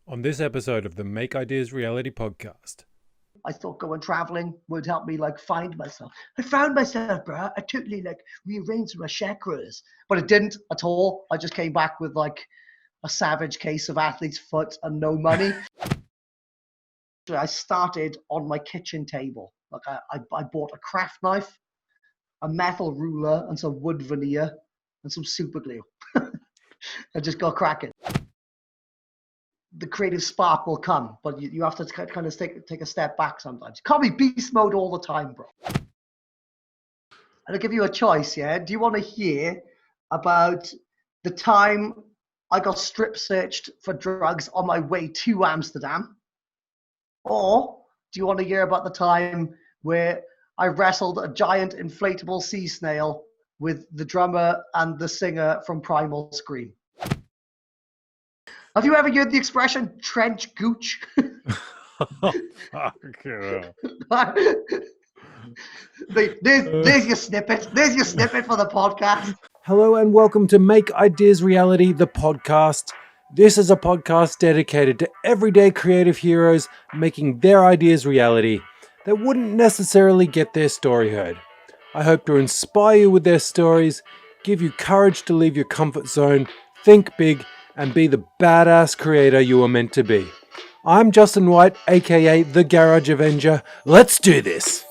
On this episode of the Make Ideas Reality podcast. I thought going traveling would help me find myself. I found myself, bro. I totally rearranged my chakras, but it didn't at all. I just came back with a savage case of athlete's foot and no money. I started on my kitchen table. I bought a craft knife, a metal ruler, and some wood veneer and some super glue. I just got cracking. The creative spark will come, but you have to kind of take a step back sometimes. You can't be beast mode all the time, bro. And I'll give you a choice, yeah? Do you want to hear about the time I got strip searched for drugs on my way to Amsterdam? Or do you want to hear about the time where I wrestled a giant inflatable sea snail with the drummer and the singer from Primal Scream? Have you ever heard the expression trench gooch? There's your snippet. There's your snippet for the podcast. Hello and welcome to Make Ideas Reality, the podcast. This is a podcast dedicated to everyday creative heroes making their ideas reality that wouldn't necessarily get their story heard. I hope to inspire you with their stories, give you courage to leave your comfort zone, think big, and be the badass creator you were meant to be. I'm Justin White, aka the Garage Avenger. Let's do this!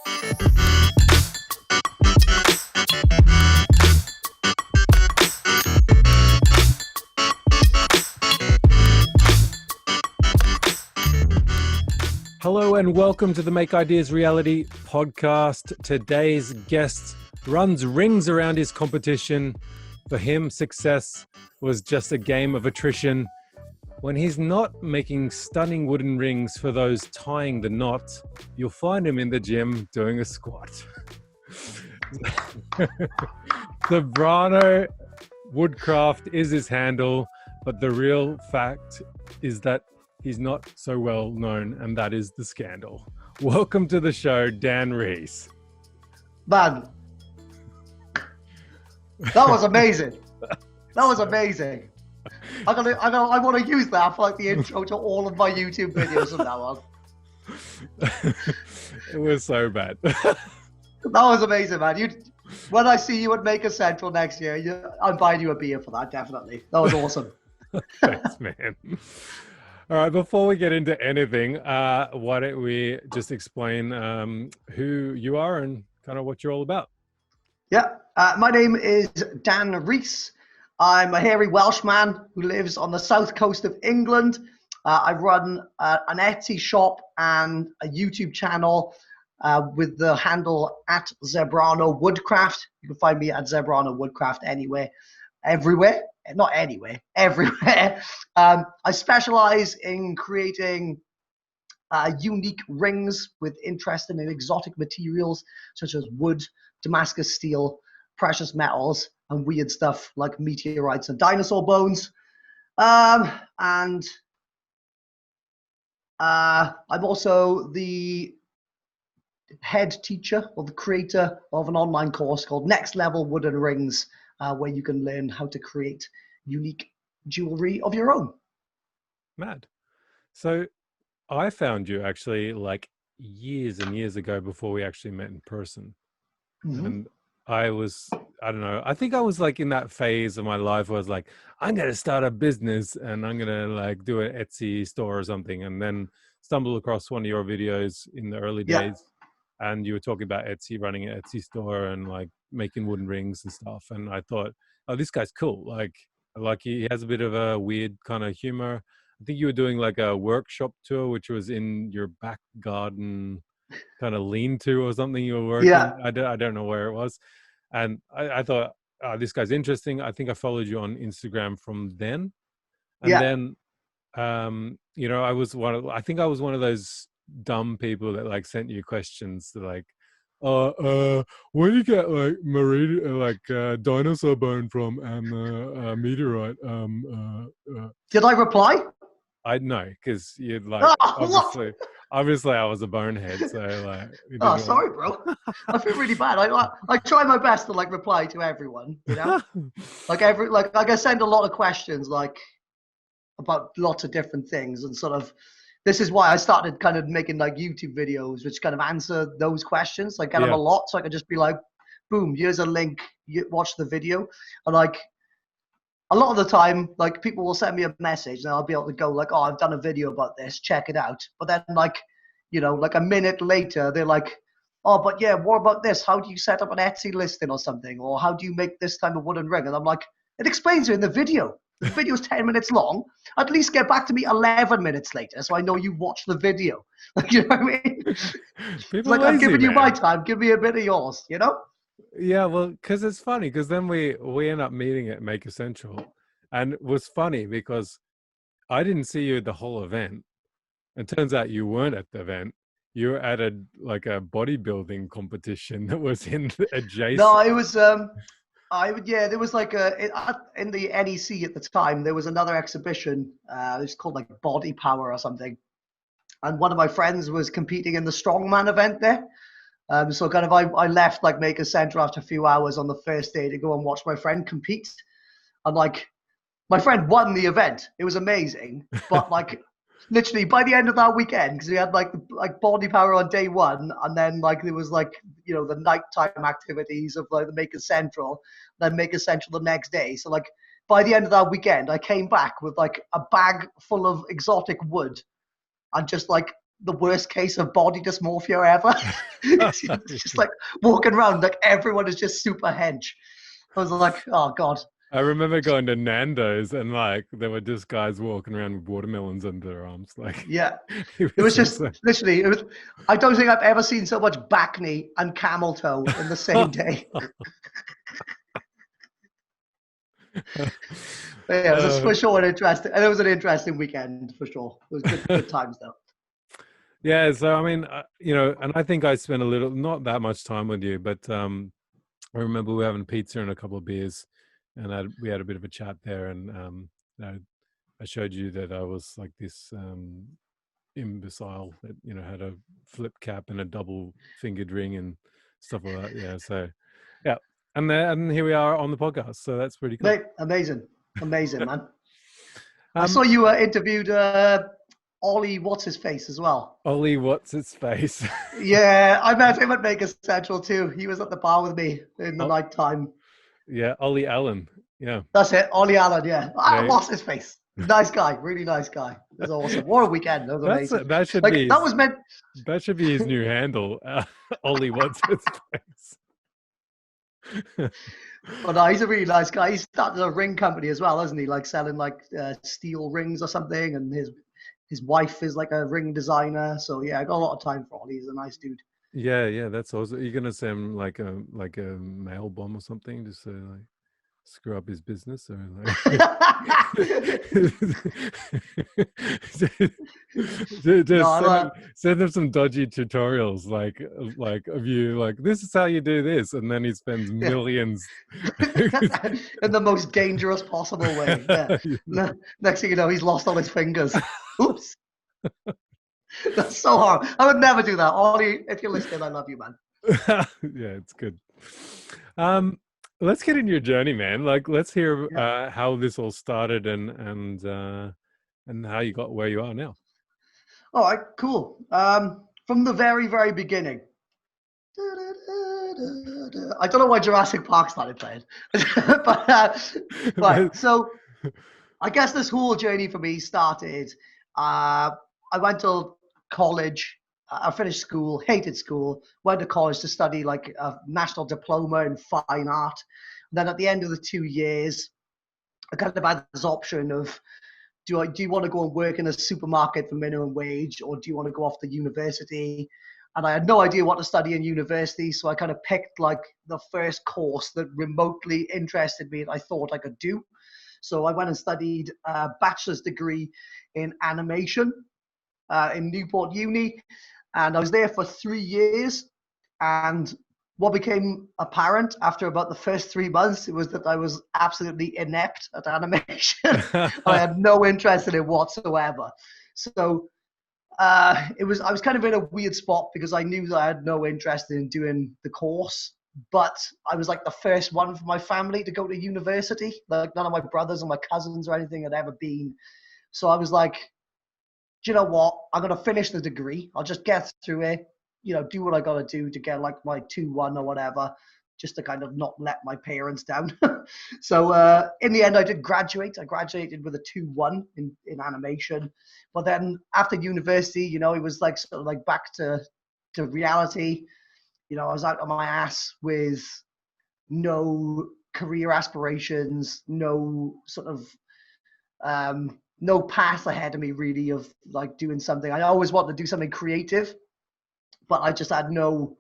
Hello and welcome to the Make Ideas Reality podcast. Today's guest runs rings around his competition. For him, success was just a game of attrition. When he's not making stunning wooden rings for those tying the knot, you'll find him in the gym doing a squat. Zebrano Woodcraft is his handle, but the real fact is that he's not so well known, and that is the scandal. Welcome to the show, Dan Rees. Man, that was amazing. That was amazing. I want to use that for the intro to all of my YouTube videos from now on. It was so bad. That was amazing, man. When I see you at Maker Central next year, I'm buying you a beer for that, definitely. That was awesome. Thanks, man. All right, before we get into anything, why don't we just explain who you are and kind of what you're all about? Yeah, my name is Dan Rees. I'm a hairy Welshman who lives on the south coast of England. I run an Etsy shop and a YouTube channel with the handle at Zebrano Woodcraft. You can find me at Zebrano Woodcraft everywhere. Not anywhere, everywhere. I specialize in creating unique rings with interesting and exotic materials such as wood, Damascus steel, precious metals, and weird stuff like meteorites and dinosaur bones. And I'm also the head teacher or the creator of an online course called Next Level Wooden Rings, where you can learn how to create unique jewelry of your own. Mad. So I found you actually years and years ago before we actually met in person. Mm-hmm. And I don't know, I think I was in that phase of my life where I was I'm going to start a business and I'm going to do an Etsy store or something. And then stumbled across one of your videos in the early days. And you were talking about Etsy, running an Etsy store and making wooden rings and stuff. And I thought, oh, this guy's cool. He has a bit of a weird kind of humor. I think you were doing a workshop tour, which was in your back garden kind of lean-to or something you were working. Yeah. I don't know where it was. And I thought, oh, this guy's interesting. I think I followed you on Instagram from then. And then, I was I think I was one of those dumb people that sent you questions where do you get marine dinosaur bone from and meteorite? Did I reply? I know, because you'd obviously I was a bonehead, so sorry, bro. I feel really bad. I try my best to reply to everyone, I send a lot of questions about lots of different things, and sort of this is why I started kind of making like YouTube videos, which kind of answer those questions. I get them a lot, so I can just be like, boom, here's a link, you watch the video. And like a lot of the time, like people will send me a message and I'll be able to go like, oh, I've done a video about this, check it out. But then like, you know, like a minute later, they're like, oh, but yeah, what about this? How do you set up an Etsy listing or something? Or how do you make this type of wooden ring? And I'm like, it explains it in the video. The video's 10 minutes long. At least get back to me 11 minutes later so I know you watched the video. Like, you know what I mean? It's like, I'm giving you my time. Give me a bit of yours, you know? Yeah, well, because it's funny, because then we end up meeting at Maker Central. And it was funny because I didn't see you at the whole event. And turns out you weren't at the event. You were at a bodybuilding competition that was in adjacent. No, it was there was like in the NEC at the time, there was another exhibition. It was called like Body Power or something. And one of my friends was competing in the strongman event there. So kind of I left like Maker Centre after a few hours on the first day to go and watch my friend compete. And like my friend won the event. It was amazing. But like literally by the end of that weekend, because we had like Body Power on day one, and then like there was like, you know, the nighttime activities of like the Maker Central, then Maker Central the next day. So like by the end of that weekend, I came back with like a bag full of exotic wood and just like the worst case of body dysmorphia ever. Just like walking around like everyone is just super hench. I was like, oh God. I remember going to Nando's and like there were just guys walking around with watermelons under their arms. Like, yeah, it was just literally. It was. I don't think I've ever seen so much back knee and camel toe in the same day. Yeah, it was for sure interesting, and it was an interesting weekend for sure. It was good times though. Yeah, so I mean, you know, and I think I spent not that much time with you, but I remember we were having pizza and a couple of beers, and we had a bit of a chat there, and you know, I showed you that I was like this imbecile that, you know, had a flip cap and a double fingered ring and stuff like that. Yeah, so yeah, and here we are on the podcast, so that's pretty cool. Mate, amazing, man. I saw you interviewed Ollie, what's his face as well. Ollie, what's his face? Yeah, I met him at Maker Central too. He was at the bar with me in the night time. Yeah, Ollie Allen. Yeah, that's it, Ollie Allen. Yeah, what's his face? Nice guy, really nice guy. It was awesome. What a weekend! That was amazing. That should like, be. That was meant. That should be his new handle. Ollie, what's his face? But no, he's a really nice guy. He started a ring company as well, hasn't he? Like selling like steel rings or something, and his wife is like a ring designer. So yeah, I got a lot of time for Ollie. He's a nice dude. Yeah, that's awesome. You're gonna send him like a mail bomb or something, just to like screw up his business, or like send him some dodgy tutorials like of you, like this is how you do this, and then he spends millions in the most dangerous possible way. Yeah. Next thing you know, he's lost all his fingers. Oops. That's so hard. I would never do that. Ollie, if you're listening, I love you, man. Yeah, it's good. Let's get into your journey, man. Like, let's hear how this all started and how you got where you are now. All right, cool. From the very, very beginning. I don't know why Jurassic Park started playing, but right. So, I guess this whole journey for me started. I went to college. I finished school, hated school, went to college to study like a national diploma in fine art. And then at the end of the 2 years, I kind of had this option of, do you want to go and work in a supermarket for minimum wage, or do you want to go off to university? And I had no idea what to study in university, so I kind of picked like the first course that remotely interested me and I thought I could do. So I went and studied a bachelor's degree in animation in Newport Uni. And I was there for 3 years. And what became apparent after about the first 3 months, it was that I was absolutely inept at animation. I had no interest in it whatsoever. So I was kind of in a weird spot because I knew that I had no interest in doing the course. But I was like the first one from my family to go to university. Like none of my brothers or my cousins or anything had ever been. So I was like, do you know what? I'm going to finish the degree. I'll just get through it, do what I got to do to get like my 2-1 or whatever, just to kind of not let my parents down. So in the end, I did graduate. I graduated with a 2-1 in animation. But then after university, it was like sort of like back to reality. I was out on my ass with no career aspirations, no sort of no path ahead of me really of like doing something. I always wanted to do something creative, but I just had no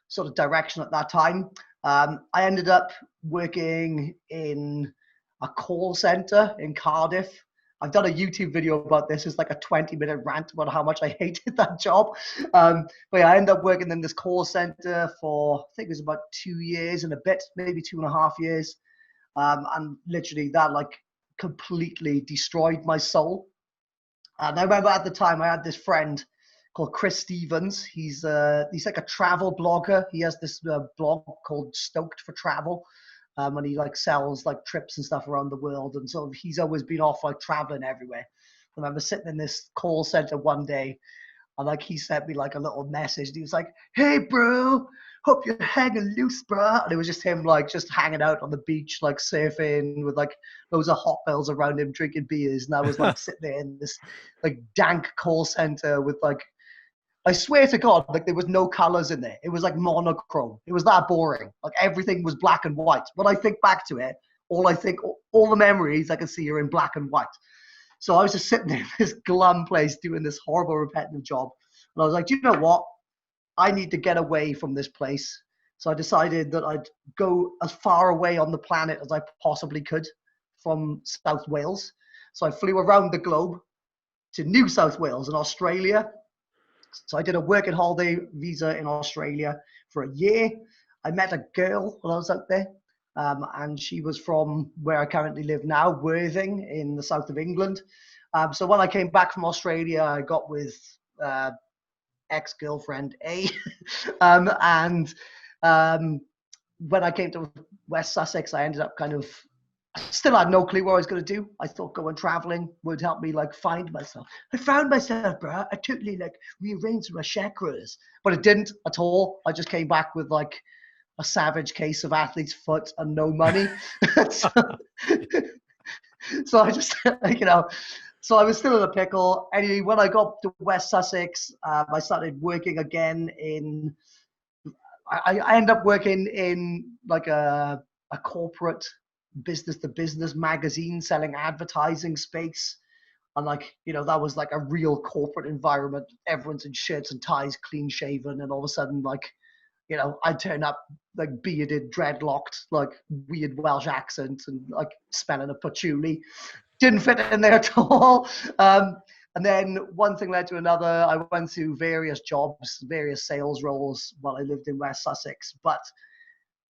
sort of direction at that time. I ended up working in a call center in Cardiff. I've done a YouTube video about this. It's like a 20-minute rant about how much I hated that job. But yeah, I ended up working in this call center for, I think it was about 2 years and a bit, maybe 2.5 years. And literally that like completely destroyed my soul. And I remember at the time I had this friend called Chris Stevens. He's like a travel blogger. He has this blog called Stoked for Travel, and he like sells like trips and stuff around the world. And so he's always been off like traveling everywhere. I remember sitting in this call center one day, and like he sent me like a little message. And he was like, "Hey, bro, hope you're hanging loose, bro." And it was just him like just hanging out on the beach, like surfing with like loads of hot bells around him, drinking beers. And I was like sitting there in this like dank call center with like, I swear to God, like there was no colors in there. It was like monochrome. It was that boring. Like everything was black and white. When I think back to it, all the memories I can see are in black and white. So I was just sitting there in this glum place doing this horrible repetitive job. And I was like, do you know what? I need to get away from this place. So I decided that I'd go as far away on the planet as I possibly could from South Wales. So I flew around the globe to New South Wales in Australia. So I did a work and holiday visa in Australia for a year. I met a girl when I was out there. And she was from where I currently live now, Worthing in the south of England. So when I came back from Australia, I got with ex-girlfriend A. And when I came to West Sussex, I ended up kind of, I still had no clue what I was going to do. I thought going traveling would help me like find myself. I found myself, bro. I totally like rearranged my chakras, but it didn't at all. I just came back with like a savage case of athlete's foot and no money. So I just, so I was still in a pickle. Anyway, when I got to West Sussex, I started working again I ended up working in like a corporate business-to-business magazine selling advertising space. And like, that was like a real corporate environment. Everyone's in shirts and ties, clean shaven. And all of a sudden, like, I'd turn up like bearded, dreadlocked, like weird Welsh accent and like smelling a patchouli. Didn't fit in there at all. And then one thing led to another. I went through various jobs, various sales roles while I lived in West Sussex. But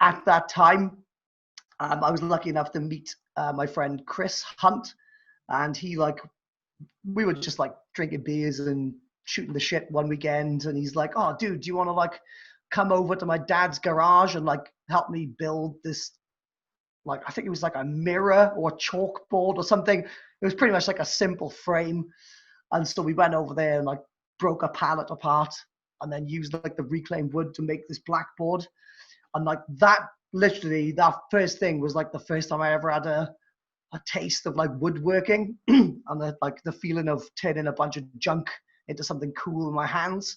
at that time, I was lucky enough to meet my friend Chris Hunt. And we were just like drinking beers and shooting the shit one weekend. And he's like, "Oh, dude, do you want to like come over to my dad's garage and like help me build this," like, I think it was like a mirror or chalkboard or something. It was pretty much like a simple frame. And so we went over there and like broke a pallet apart and then used like the reclaimed wood to make this blackboard. And like that, literally that first thing was like the first time I ever had a taste of like woodworking and the feeling of turning a bunch of junk into something cool in my hands.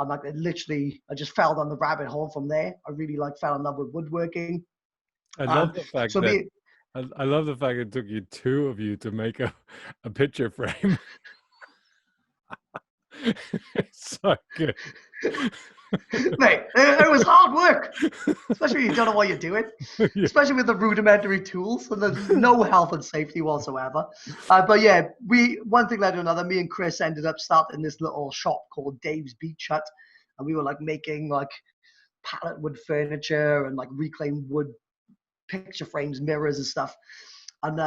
And like I just fell down the rabbit hole from there. I really like fell in love with woodworking. I love the fact I love the fact it took you two of you to make a picture frame. It's so good. Mate, it was hard work, especially when you don't know what you're doing, Yeah. especially with the rudimentary tools and there's no health and safety whatsoever. But yeah, one thing led to another. Me and Chris ended up starting this little shop called Dave's Beach Hut, and we were like making like pallet wood furniture and like reclaimed wood picture frames, mirrors and stuff. And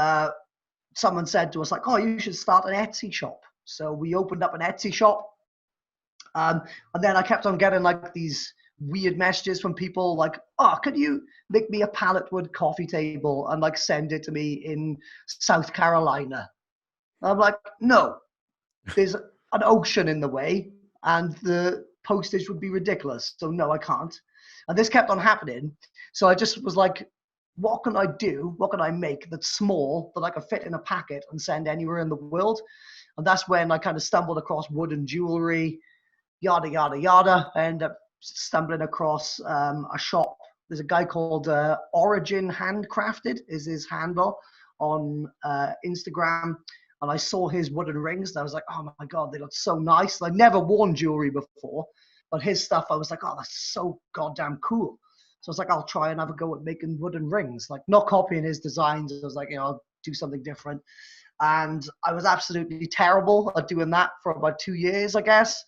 someone said to us like, "Oh, you should start an Etsy shop." So we opened up an Etsy shop. And then I kept on getting like these weird messages from people like, "Oh, could you make me a pallet wood coffee table and like send it to me in South Carolina?" I'm like, no, there's an ocean in the way and the postage would be ridiculous. So no, I can't. And this kept on happening. So I just was like, what can I do? What can I make that's small that I can fit in a packet and send anywhere in the world? And that's when I kind of stumbled across wooden jewelry, yada, yada, yada. I ended up stumbling across a shop. There's a guy called Origin Handcrafted is his handle on Instagram. And I saw his wooden rings and I was like, oh my God, they look so nice. I've never worn jewelry before, but his stuff, I was like, oh, that's so goddamn cool. So I was like, I'll try and have a go at making wooden rings, like not copying his designs. I was like, I'll do something different. And I was absolutely terrible at doing that for about 2 years, I guess.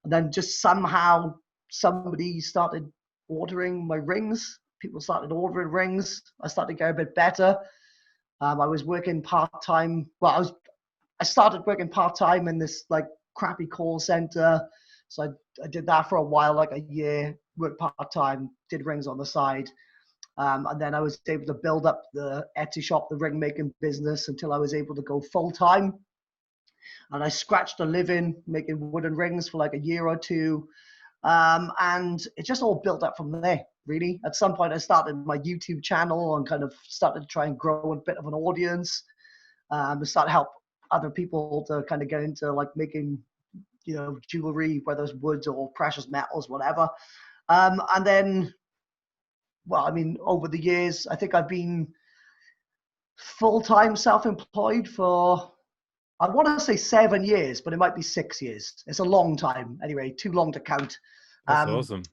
And then just somehow somebody started ordering my rings. People started ordering rings. I started to get a bit better. I was working part-time. Well, I started working part-time in this like crappy call center. So I did that for a while, like a year, worked part-time, did rings on the side. And then I was able to build up the Etsy shop, the ring making business, until I was able to go full-time. And I scratched a living making wooden rings for like a year or two. And it just all built up from there, really. At some point, I started my YouTube channel and kind of started to try and grow a bit of an audience. And start to help other people to kind of get into like making, jewelry, whether it's woods or precious metals, whatever. And then, well, I mean, over the years, I think I've been full-time self-employed for, I want to say 7 years, but it might be 6 years. It's a long time. Anyway, too long to count. That's awesome.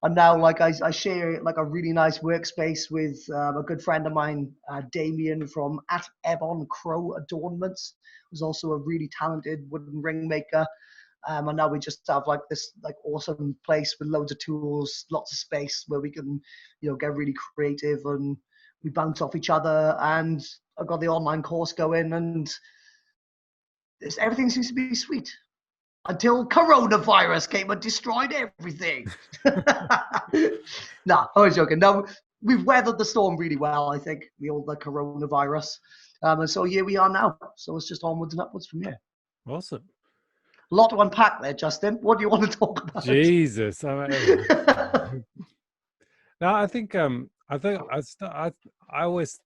And now, like, I share like a really nice workspace with a good friend of mine, Damien from @Ebon Crow Adornments, who's also a really talented wooden ring maker. And now we just have like this like awesome place with loads of tools, lots of space where we can, get really creative and we bounce off each other. And I've got the online course going, and everything seems to be sweet. Until coronavirus came and destroyed everything. No, I was joking. No, we've weathered the storm really well, I think, the coronavirus. And so here we are now. So it's just onwards and upwards from here. Awesome. A lot to unpack there, Justin. What do you want to talk about? Jesus. No, I think I always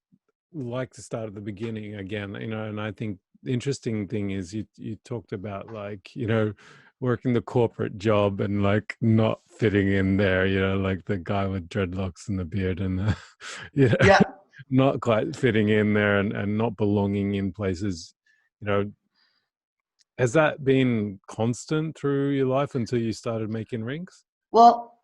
like to start at the beginning again, and I think the interesting thing is you talked about like, working the corporate job and like not fitting in there, like the guy with dreadlocks and the beard and Yeah. not quite fitting in there and not belonging in places, has that been constant through your life until you started making rings? Well,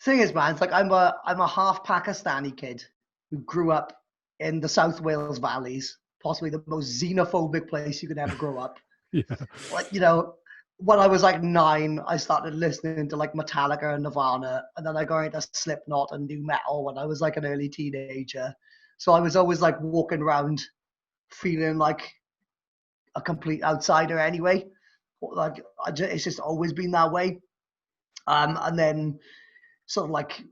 thing is, man, it's like I'm a half Pakistani kid who grew up in the South Wales valleys, possibly the most xenophobic place you could ever grow up. Yeah. Like, when I was like 9, I started listening to like Metallica and Nirvana, and then I got into Slipknot and nu metal when I was like an early teenager. So I was always like walking around feeling like a complete outsider anyway. Like it's just always been that way. And then sort of like,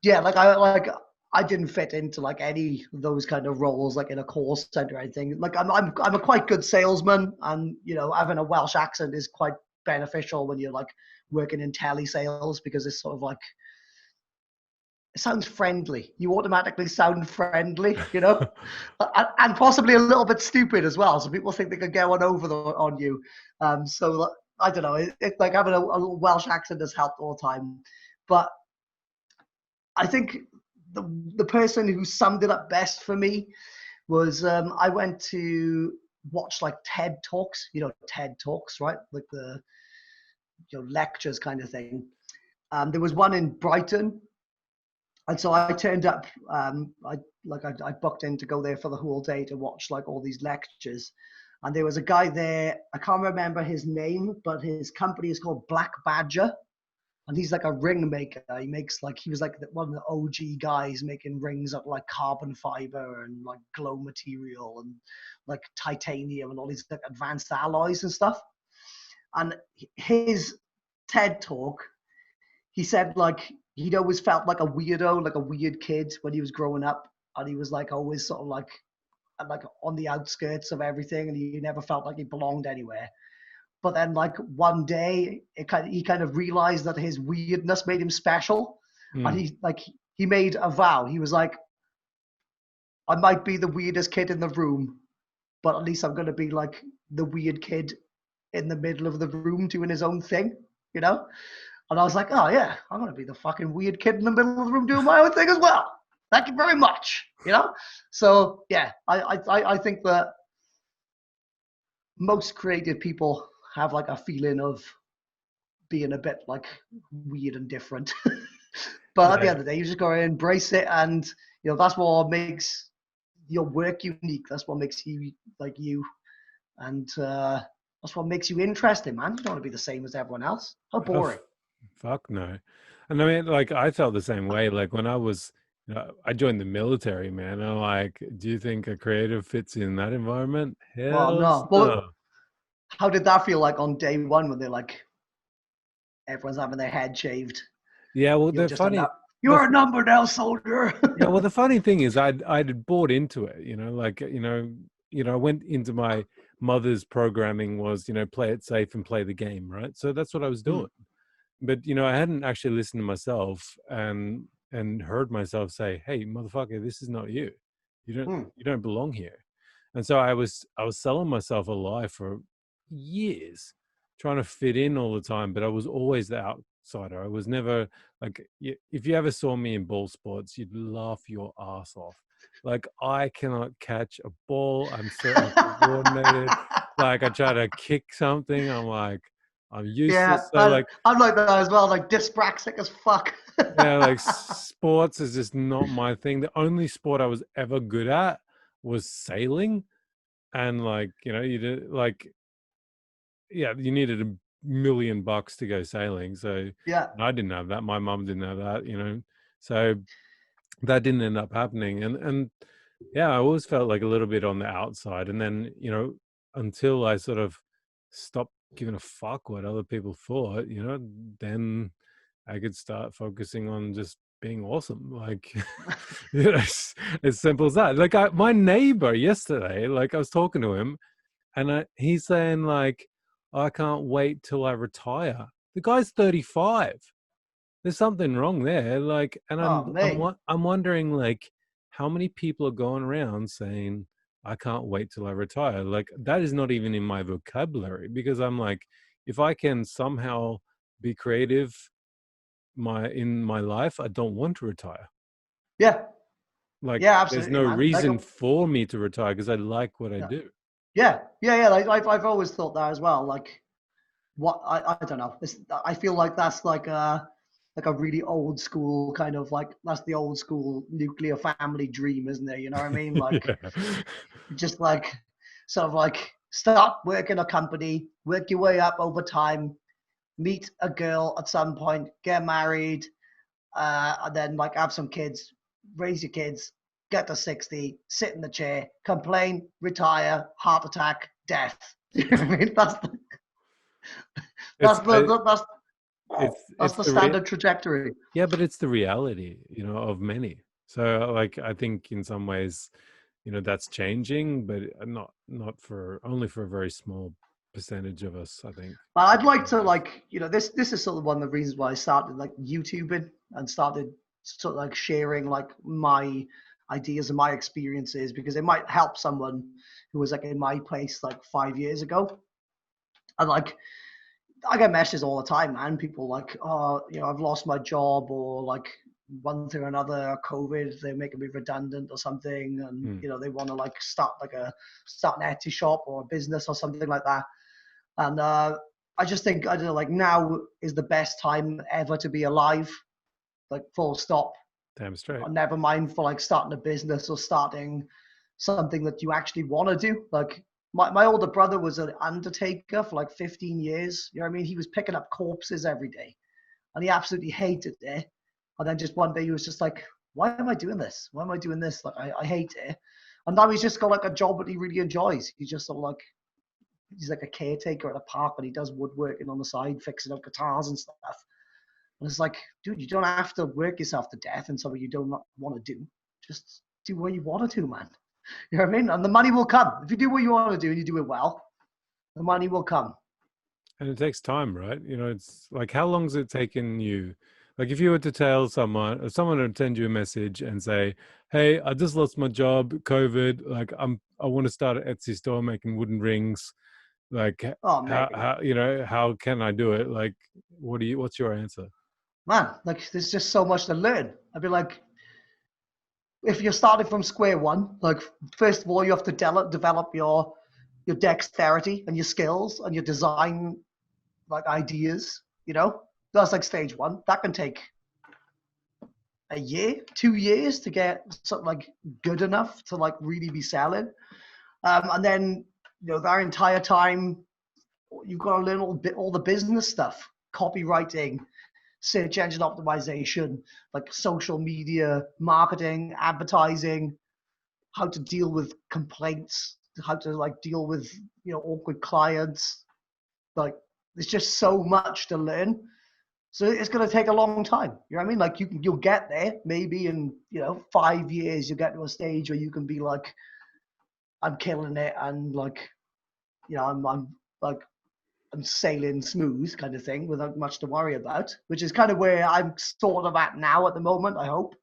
yeah, I didn't fit into like any of those kind of roles, like in a call center or anything. Like I'm a quite good salesman, and having a Welsh accent is quite beneficial when you're like working in telesales, because it's sort of like, it sounds friendly. You automatically sound friendly, and possibly a little bit stupid as well. So people think they can get one over on you. So I don't know. It's like having a Welsh accent has helped all the time, but I think the person who summed it up best for me was I went to watch like TED Talks, TED Talks, right? Like the lectures kind of thing. There was one in Brighton, and so I turned up. I booked in to go there for the whole day to watch like all these lectures. And there was a guy there. I can't remember his name, but his company is called Black Badger. And he's like a ring maker. He was like one of the OG guys making rings out of like carbon fiber and like glow material and like titanium and all these like advanced alloys and stuff. And his TED talk, he said like he'd always felt like a weirdo, like a weird kid when he was growing up. And he was like always sort of like and like on the outskirts of everything, and he never felt like he belonged anywhere. But then like one day, he kind of realized that his weirdness made him special, and he made a vow. He was like, I might be the weirdest kid in the room, but at least I'm going to be like the weird kid in the middle of the room doing his own thing, you know? And I was like, oh yeah, I'm going to be the fucking weird kid in the middle of the room doing my own thing as well. Thank you very much, you know? So yeah, I think that most creative people have like a feeling of being a bit like weird and different. But at the end of the day, you just got to embrace it, and you know that's what makes your work unique. That's what makes you like you, and that's what makes you interesting, man. You don't want to be the same as everyone else. How boring. Fuck no. And I mean, like, I felt the same way. Like, when I was, I joined the military, man. I'm like, do you think a creative fits in that environment? Well, Hell no. no. Well, how did that feel like on day one when they're like, everyone's having their head shaved? Yeah, well, the funny. You're a number now, soldier. Yeah, well, the funny thing is, I'd bought into it. Like, I went into my mother's programming was, play it safe and play the game, right? So that's what I was doing. But I hadn't actually listened to myself and heard myself say, "Hey, motherfucker, this is not you. You don't belong here." And so I was selling myself a lie for years, trying to fit in all the time, but I was always the outsider. I was never like, if you ever saw me in ball sports, you'd laugh your ass off. Like, I cannot catch a ball. I'm so uncoordinated. Like, I try to kick something, I'm like, I'm useless. Yeah, So like, I'm like that as well, like dyspraxic as fuck. yeah, like sports is just not my thing. The only sport I was ever good at was sailing. And like, you did like, yeah, you needed $1 million to go sailing. So Yeah. I didn't have that. My mom didn't have that. So that didn't end up happening. And yeah, I always felt like a little bit on the outside. And then, until I sort of stopped giving a fuck what other people thought, then I could start focusing on just being awesome. Like, as simple as that. Like, my neighbor yesterday, like, I was talking to him, and he's saying like, I can't wait till I retire. The guy's 35. There's something wrong there. Like, and I'm wondering, like, how many people are going around saying, I can't wait till I retire. Like, that is not even in my vocabulary, because I'm like, if I can somehow be creative in my life, I don't want to retire. Yeah. Like, yeah, absolutely, there's no man. reason for me to retire because I like what I do. Yeah. Like, I've always thought that as well. Like, what I don't know. I feel like that's like a really old school kind of like, that's the old school nuclear family dream, isn't it? You know what I mean? Like, just like sort of like start working a company, work your way up over time, meet a girl at some point, get married, and then like have some kids, raise your kids, get to 60, sit in the chair, complain, retire, heart attack, death. You know what I mean? That's the standard trajectory. Yeah, but it's the reality, of many. So like, I think in some ways, that's changing, but not for only for a very small percentage of us, I think. But I'd like to, like, this is sort of one of the reasons why I started like YouTubing and started sort of like sharing like my ideas and my experiences, because it might help someone who was like in my place like 5 years ago. And like, I get messages all the time, man. People like, oh, I've lost my job, or like one thing or another, COVID, they're making me redundant or something, and they want to like start an Etsy shop or a business or something like that. And I just think, I don't know, like, now is the best time ever to be alive, like, full stop. Damn straight. Never mind for like starting a business or starting something that you actually want to do. Like, my older brother was an undertaker for like 15 years. You know what I mean? He was picking up corpses every day, and he absolutely hated it. And then just one day he was just like, why am I doing this? Why am I doing this? Like, I hate it. And now he's just got like a job that he really enjoys. He's just sort of like, he's like a caretaker at a park, and he does woodworking on the side, fixing up guitars and stuff. And it's like, dude, you don't have to work yourself to death in something you don't want to do. Just do what you want to do, man. You know what I mean? And the money will come. If you do what you want to do and you do it well, the money will come. And it takes time, right? You know, it's like, how long has it taken you? Like, if you were to tell someone, or someone would send you a message and say, "Hey, I just lost my job, COVID. Like, I want to start an Etsy store making wooden rings. Like, Oh, mate. how, you know, how can I do it? Like, what's your answer?" Man, like there's just so much to learn. I'd be like, if you're starting from square one, like first of all, you have to develop your dexterity and your skills and your design like ideas, you know? That's like stage one. That can take a year, 2 years to get something like good enough to like really be selling. And then, you know, that entire time, you've got to learn all the business stuff, copywriting, search engine optimization, like social media, marketing, advertising, how to deal with complaints, how to like deal with, you know, awkward clients. Like there's just so much to learn. So it's going to take a long time. You know what I mean? Like you'll get there maybe in, you know, 5 years, you'll get to a stage where you can be like, I'm killing it. And like, you know, I'm sailing smooth kind of thing without much to worry about, which is kind of where I'm sort of at now at the moment, I hope.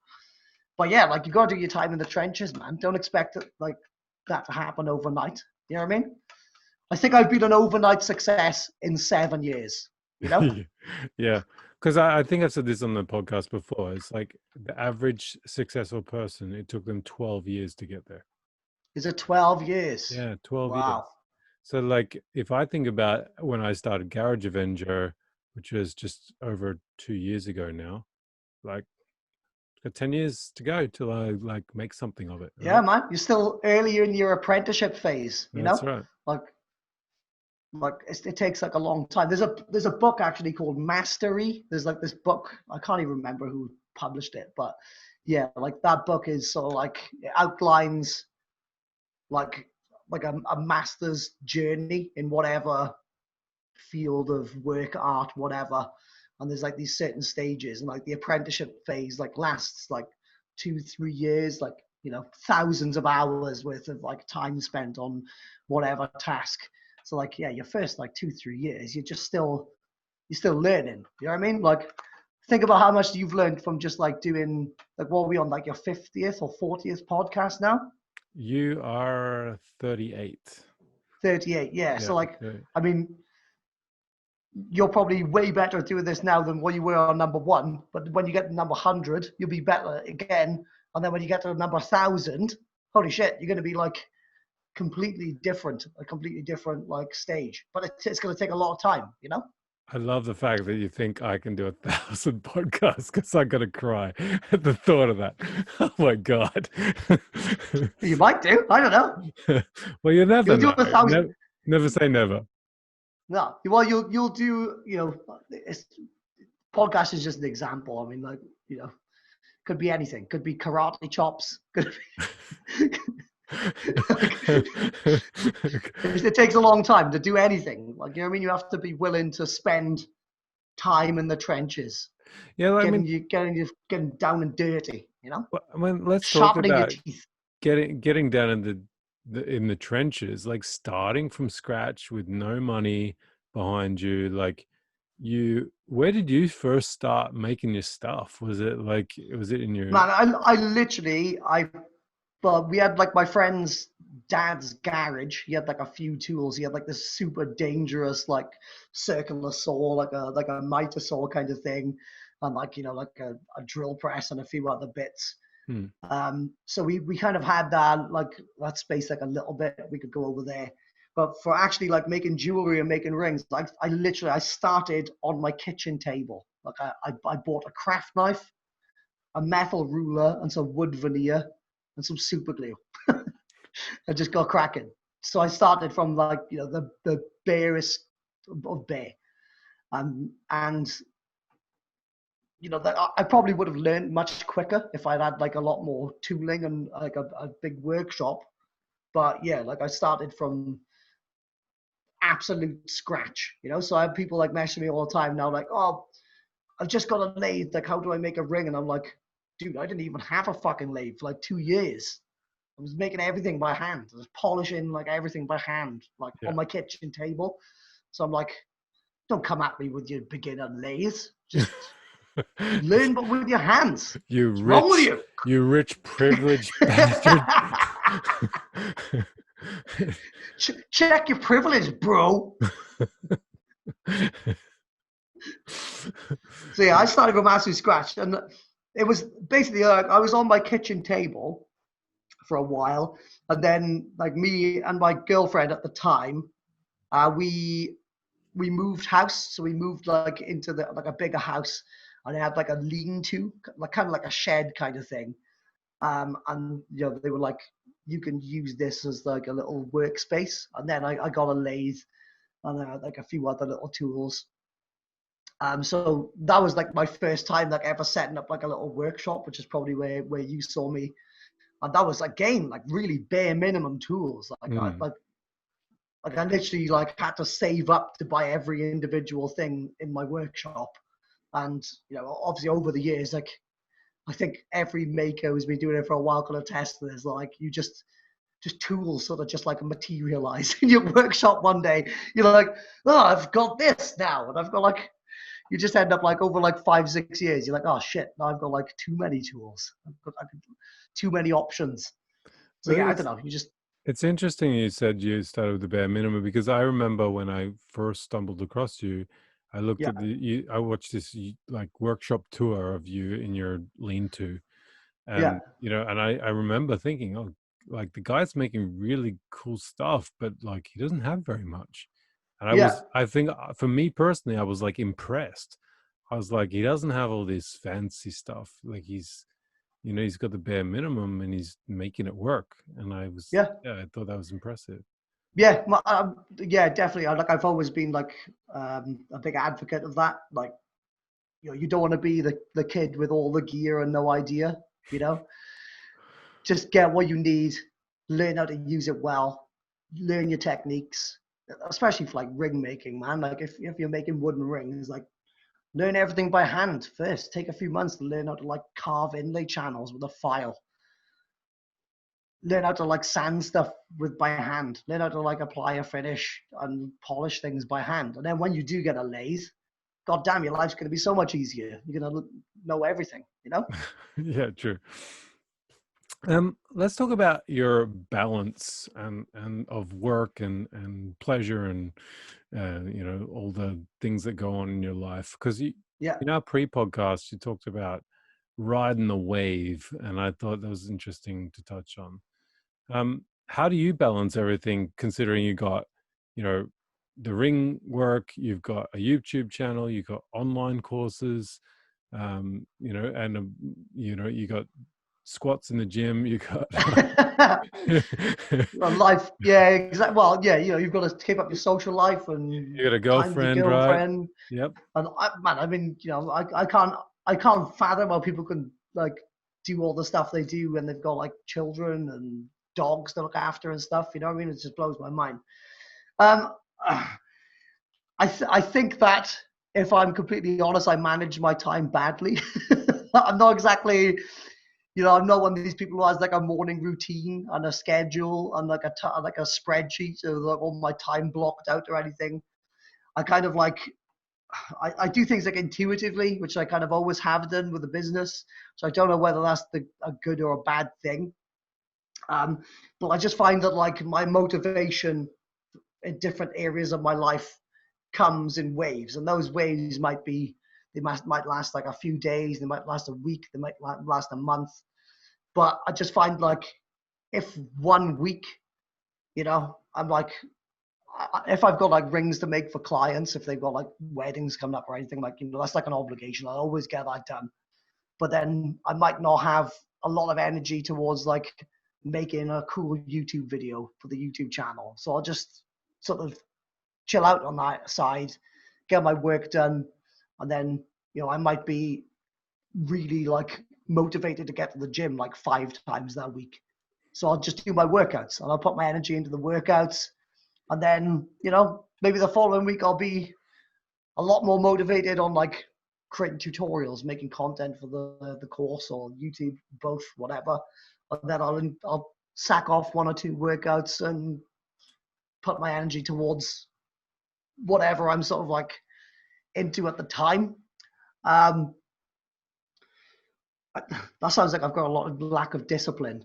But yeah, like you got to do your time in the trenches, man. Don't expect it like that to happen overnight. You know what I mean? I think I've been an overnight success in 7 years, you know? Yeah, because I think I've said this on the podcast before. It's like the average successful person, it took them 12 years to get there. Is it 12 years? Yeah, 12 years. Wow. So like, if I think about when I started Garage Avenger, which was just over 2 years ago now, like, got 10 years to go till I like make something of it, Yeah, right? man. You're still earlier in your apprenticeship phase, you That's know? right. Like it takes like a long time. There's a book actually called Mastery. There's like this book. I can't even remember who published it, but yeah, like that book is sort of like it outlines like a master's journey in whatever field of work, art, whatever. And there's like these certain stages, and like the apprenticeship phase like lasts like 2-3 years, like, you know, thousands of hours worth of like time spent on whatever task. So like, yeah, your first like 2-3 years, you're still learning. You know what I mean? Like, think about how much you've learned from just like doing like, what are we on, like your 50th or 40th podcast now? You are 38. 38. Yeah. Yeah. So like, Yeah. I mean, you're probably way better at doing this now than what you were on number one. But when you get to number 100, you'll be better again. And then when you get to number 1,000, holy shit, you're going to be like completely different, a completely different like stage. But it's going to take a lot of time, you know? I love the fact that you think I can do 1,000 podcasts, because I'm gonna cry at the thought of that. Oh my God. You might do. I don't know. Well, you never You'll do know. 1,000. Never say never. No, well, you'll do. You know, podcast is just an example. I mean, like, you know, could be anything. Could be karate chops. Could be. It takes a long time to do anything. Like, you know what I mean? You have to be willing to spend time in the trenches, Yeah, I mean, getting down and dirty, you know? I mean, let's talk Sharpening your about teeth. getting down in the trenches, like starting from scratch with no money behind you. Like, where did you first start making your stuff? Was it in your... Man, I literally, well, we had like my friend's dad's garage. He had like a few tools. He had like this super dangerous like circular saw, like a miter saw kind of thing, and like, you know, like a drill press and a few other bits. Hmm. So we kind of had that space like a little bit. We could go over there. But for actually like making jewelry and making rings, like I started on my kitchen table. Like I bought a craft knife, a metal ruler, and some wood veneer and some super glue. I just got cracking. So I started from like, you know, the barest of bare. And you know, that I probably would have learned much quicker if I'd had like a lot more tooling and like a big workshop. But yeah, like I started from absolute scratch, you know. So I have people like messaging me all the time now, like, oh, I've just got a lathe. Like, how do I make a ring? And I'm like, dude, I didn't even have a fucking lathe for like 2 years. was making everything by hand. I was polishing like everything by hand, like Yeah. on my kitchen table. So I'm like, don't come at me with your beginner lathe. Just learn, but with your hands. You What's wrong with rich, you? you rich privileged bastard. Check your privilege, bro. So yeah, I started from absolute scratch, and it was basically I was on my kitchen table for a while, and then like me and my girlfriend at the time, we moved house, so we moved like into the like a bigger house, and it had like a lean-to, like kind of like a shed kind of thing, and you know they were like, you can use this as like a little workspace, and then I got a lathe and like a few other little tools. So that was like my first time like ever setting up like a little workshop, which is probably where you saw me. And that was again like really bare minimum tools. Mm. Like I literally like had to save up to buy every individual thing in my workshop. And you know, obviously over the years, like I think every maker who's been doing it for a while can attest to this. Like you just tools sort of just like materialize in your workshop one day. You're like, oh, I've got this now, and I've got like you just end up like over like 5-6 years, you're like, oh shit, now I've got like too many tools. Too many options. So But yeah, I don't know. You just it's interesting you said you started with the bare minimum, because I remember when I first stumbled across you, I looked yeah, at I watched this like workshop tour of you in your lean-to, yeah, and and I remember thinking, oh, like the guy's making really cool stuff, but like he doesn't have very much. And yeah, I think for me personally, I was like impressed. I was like, he doesn't have all this fancy stuff. Like he's got the bare minimum and he's making it work. And yeah, I thought that was impressive. yeah. Yeah, definitely. Like I've always been like a big advocate of that. Like you know, you don't want to be the kid with all the gear and no idea. You know, just get what you need, learn how to use it well, learn your techniques, especially for like ring making, man. Like if you're making wooden rings, like learn everything by hand first. Take a few months to learn how to like carve inlay channels with a file. Learn how to like sand stuff with by hand. Learn how to like apply a finish and polish things by hand. And then when you do get a lathe, god damn, your life's going to be so much easier. You're going to know everything, you know? Yeah, true. Let's talk about your balance and of work and pleasure and all the things that go on in your life. Because Yeah. in our pre-podcast, you talked about riding the wave, and I thought that was interesting to touch on. How do you balance everything, considering you got, the ring work, you've got a YouTube channel, you've got online courses, and you got squats in the gym, you got Life, yeah, exactly. Well, yeah, you know, you've got to keep up your social life and you got a time with your girlfriend, right? girlfriend. Yep. And man, I mean, you know, I can't fathom how people can like do all the stuff they do when they've got like children and dogs to look after and stuff. You know what I mean? It just blows my mind. Um, I think that if I'm completely honest, I manage my time badly. I'm not exactly, you know, I'm not one of these people who has like a morning routine and a schedule and like a spreadsheet so like all my time blocked out or anything. I kind of like I do things like intuitively, which I kind of always have done with the business. So I don't know whether that's a good or a bad thing. But I just find that like my motivation in different areas of my life comes in waves, and those waves might last like a few days, they might last a week, they might last a month. But I just find like if one week, you know, I'm like if I've got like rings to make for clients, if they've got like weddings coming up or anything, like, you know, that's like an obligation. I always get that done. But then I might not have a lot of energy towards like making a cool YouTube video for the YouTube channel. So I'll just sort of chill out on that side, get my work done. And then, you know, I might be really like motivated to get to the gym like 5 times that week. So I'll just do my workouts and I'll put my energy into the workouts. And then, you know, maybe the following week I'll be a lot more motivated on like creating tutorials, making content for the course or YouTube, both, whatever. And then I'll sack off 1 or 2 workouts and put my energy towards whatever I'm sort of like into at the time. That sounds like I've got a lot of lack of discipline.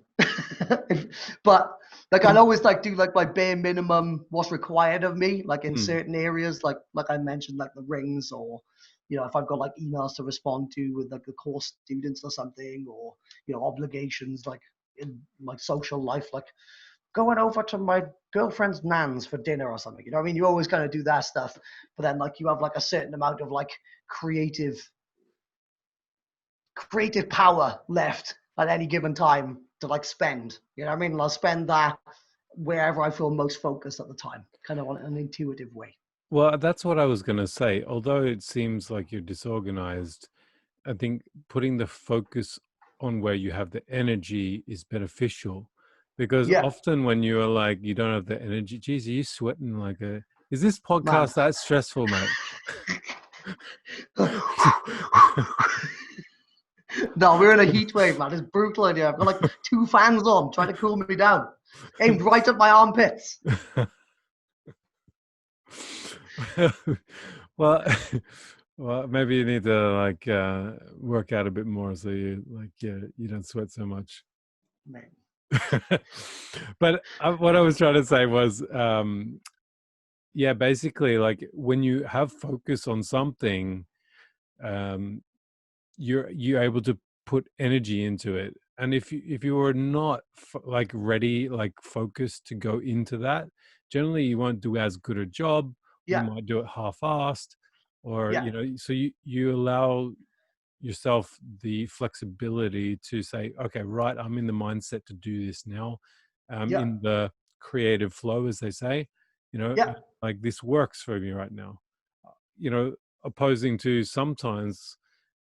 But like I'll always like do like my bare minimum what's required of me, like in certain areas, like I mentioned, like the rings, or if I've got like emails to respond to with like the course students or something, or obligations like in my social life, like going over to my girlfriend's nan's for dinner or something. I mean, you always kind of do that stuff, but then like you have like a certain amount of like creative power left at any given time to like spend. I mean? And I'll spend that wherever I feel most focused at the time, kind of on an intuitive way. Well, that's what I was going to say. Although it seems like you're disorganized, I think putting the focus on where you have the energy is beneficial, because Yeah, often when you are like, you don't have the energy, geez, are you sweating like a, is this podcast man. that stressful, mate? No, we're in a heat wave, man. It's brutal in here. I've got like 2 fans on trying to cool me down, aimed right at my armpits. well, well, maybe you need to like work out a bit more so you like you don't sweat so much. Man. But what I was trying to say was, yeah, basically, like when you have focus on something, you're able to put energy into it. And if you were not like ready, like focused to go into that, generally you won't do as good a job. You Yeah, might do it half-assed, or yeah, so you allow yourself the flexibility to say, okay, right, I'm in the mindset to do this now. yeah, In the creative flow, as they say, yeah, like this works for me right now. Opposing to sometimes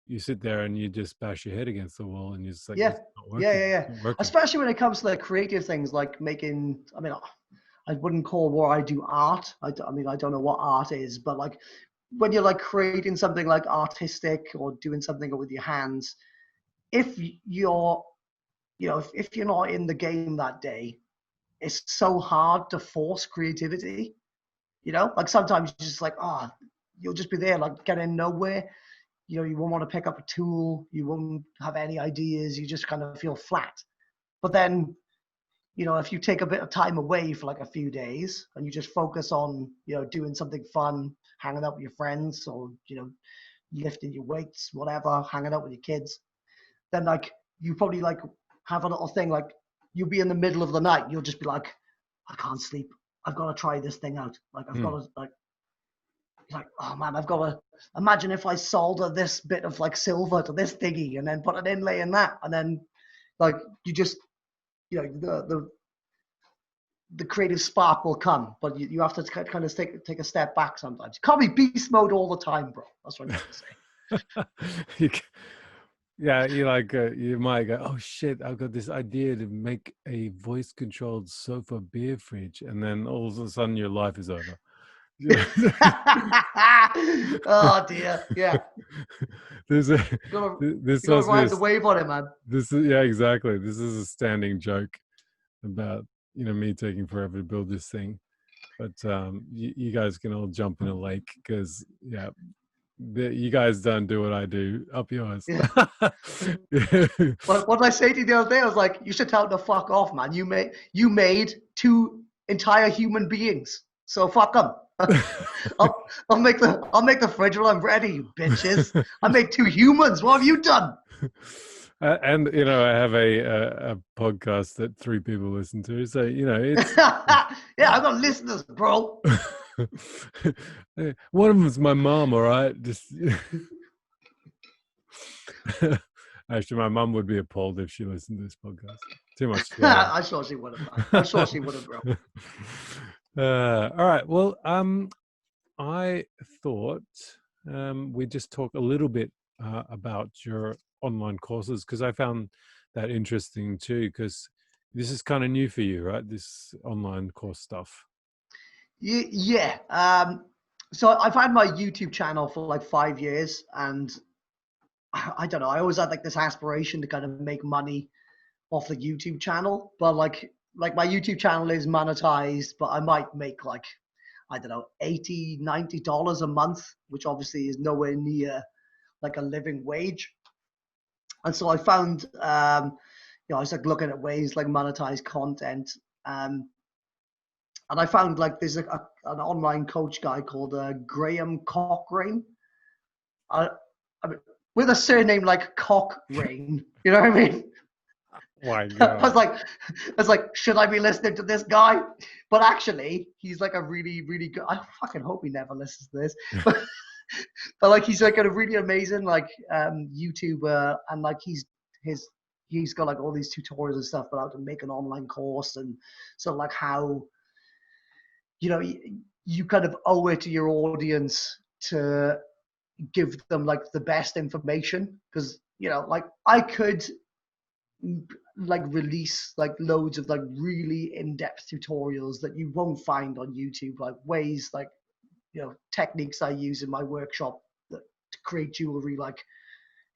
you sit there and you just bash your head against the wall and you're just like, yeah, it's not yeah, working. yeah, It's yeah. not working. Especially when it comes to like creative things, like making. I mean, I wouldn't call what I do art. I mean, I don't know what art is, but like when you're like creating something like artistic or doing something with your hands, if you're, if you're not in the game that day, it's so hard to force creativity. Like sometimes you're just like, you'll just be there, like getting nowhere. You won't want to pick up a tool. You won't have any ideas. You just kind of feel flat. But then, if you take a bit of time away for like a few days and you just focus on, doing something fun, hanging out with your friends, or, lifting your weights, whatever, hanging out with your kids, then like you probably like have a little thing, like you'll be in the middle of the night. You'll just be like, I can't sleep. I've got to try this thing out. Like I've got to like, oh man, I've got to imagine if I solder this bit of like silver to this thingy and then put an inlay in that. And then like you just, the creative spark will come, but you have to kind of take a step back sometimes. You can't be beast mode all the time, bro. That's what I'm trying to say. Yeah, you might go, oh shit, I've got this idea to make a voice controlled sofa beer fridge, and then all of a sudden your life is over. Oh dear, yeah. This You gotta ride the wave on it, man. This is, yeah, exactly. This is a standing joke about me taking forever to build this thing, but you guys can all jump in a lake because you guys don't do what I do. Up yours. Yeah. What did I say to you the other day? I was like, you should tell them to fuck off, man. You made 2 entire human beings, so fuck them. I'll make the fridge when I'm ready, you bitches. I made 2 humans. What have you done? And I have a podcast that 3 people listen to, so it's yeah, I've got listeners, bro. One of them's my mom, all right. Just actually, my mom would be appalled if she listened to this podcast. Too much. I'm sure she would have, man. I'm sure she would have, bro. All right. Well, I thought we'd just talk a little bit about your online courses, because I found that interesting too, because this is kind of new for you, right? This online course stuff. Yeah. So I've had my YouTube channel for like 5 years, and I don't know. I always had like this aspiration to kind of make money off the YouTube channel, but like like my YouTube channel is monetized, but I might make like, I don't know, $80-$90 a month, which obviously is nowhere near like a living wage. And so I found, I was like looking at ways like monetize content. And I found like there's an online coach guy called Graham Cochrane. I mean, with a surname like Cochrane, you know what I mean? My I was God. like, should I be listening to this guy? But actually, he's like a really, really good. I fucking hope he never listens to this. But like, he's like a really amazing like YouTuber, and like he's got like all these tutorials and stuff about how to make an online course, and so like how you kind of owe it to your audience to give them like the best information, because like I could like release like loads of like really in-depth tutorials that you won't find on YouTube, like ways like techniques I use in my workshop to create jewelry, like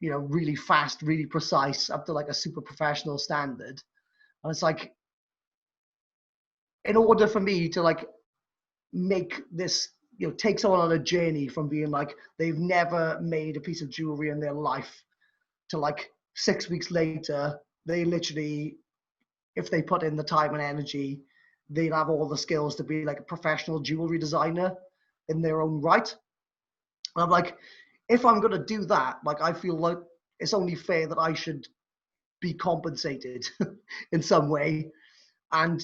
really fast, really precise, up to like a super professional standard. And it's like, in order for me to like make this, take someone on a journey from being like they've never made a piece of jewelry in their life to like 6 weeks later, they literally, if they put in the time and energy, they'd have all the skills to be like a professional jewelry designer in their own right. And I'm like, if I'm going to do that, like, I feel like it's only fair that I should be compensated in some way. And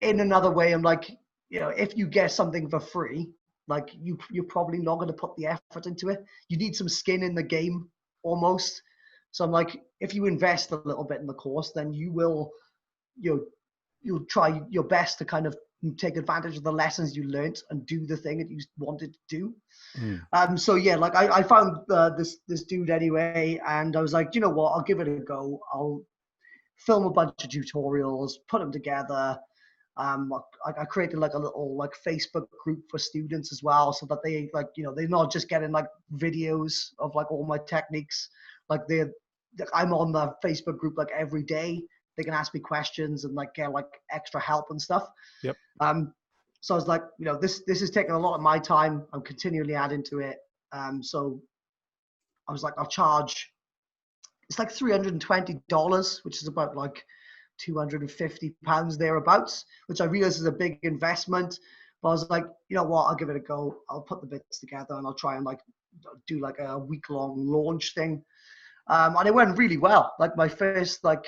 in another way, I'm like, if you get something for free, like you're probably not going to put the effort into it. You need some skin in the game almost. So I'm like, if you invest a little bit in the course, then you will, you'll try your best to kind of take advantage of the lessons you learned and do the thing that you wanted to do. So yeah, like I found this dude anyway, and I was like, you know what, I'll give it a go. I'll film a bunch of tutorials, put them together. I created like a little like Facebook group for students as well, so that they like, they're not just getting like videos of like all my techniques. Like I'm on the Facebook group like every day. They can ask me questions and like get like extra help and stuff. Yep. So I was like, this is taking a lot of my time. I'm continually adding to it. So I was like, I'll charge. It's like $320, which is about like £250 thereabouts, which I realize is a big investment. But I was like, you know what, I'll give it a go. I'll put the bits together and I'll try and like do like a week-long launch thing. And it went really well. Like my first like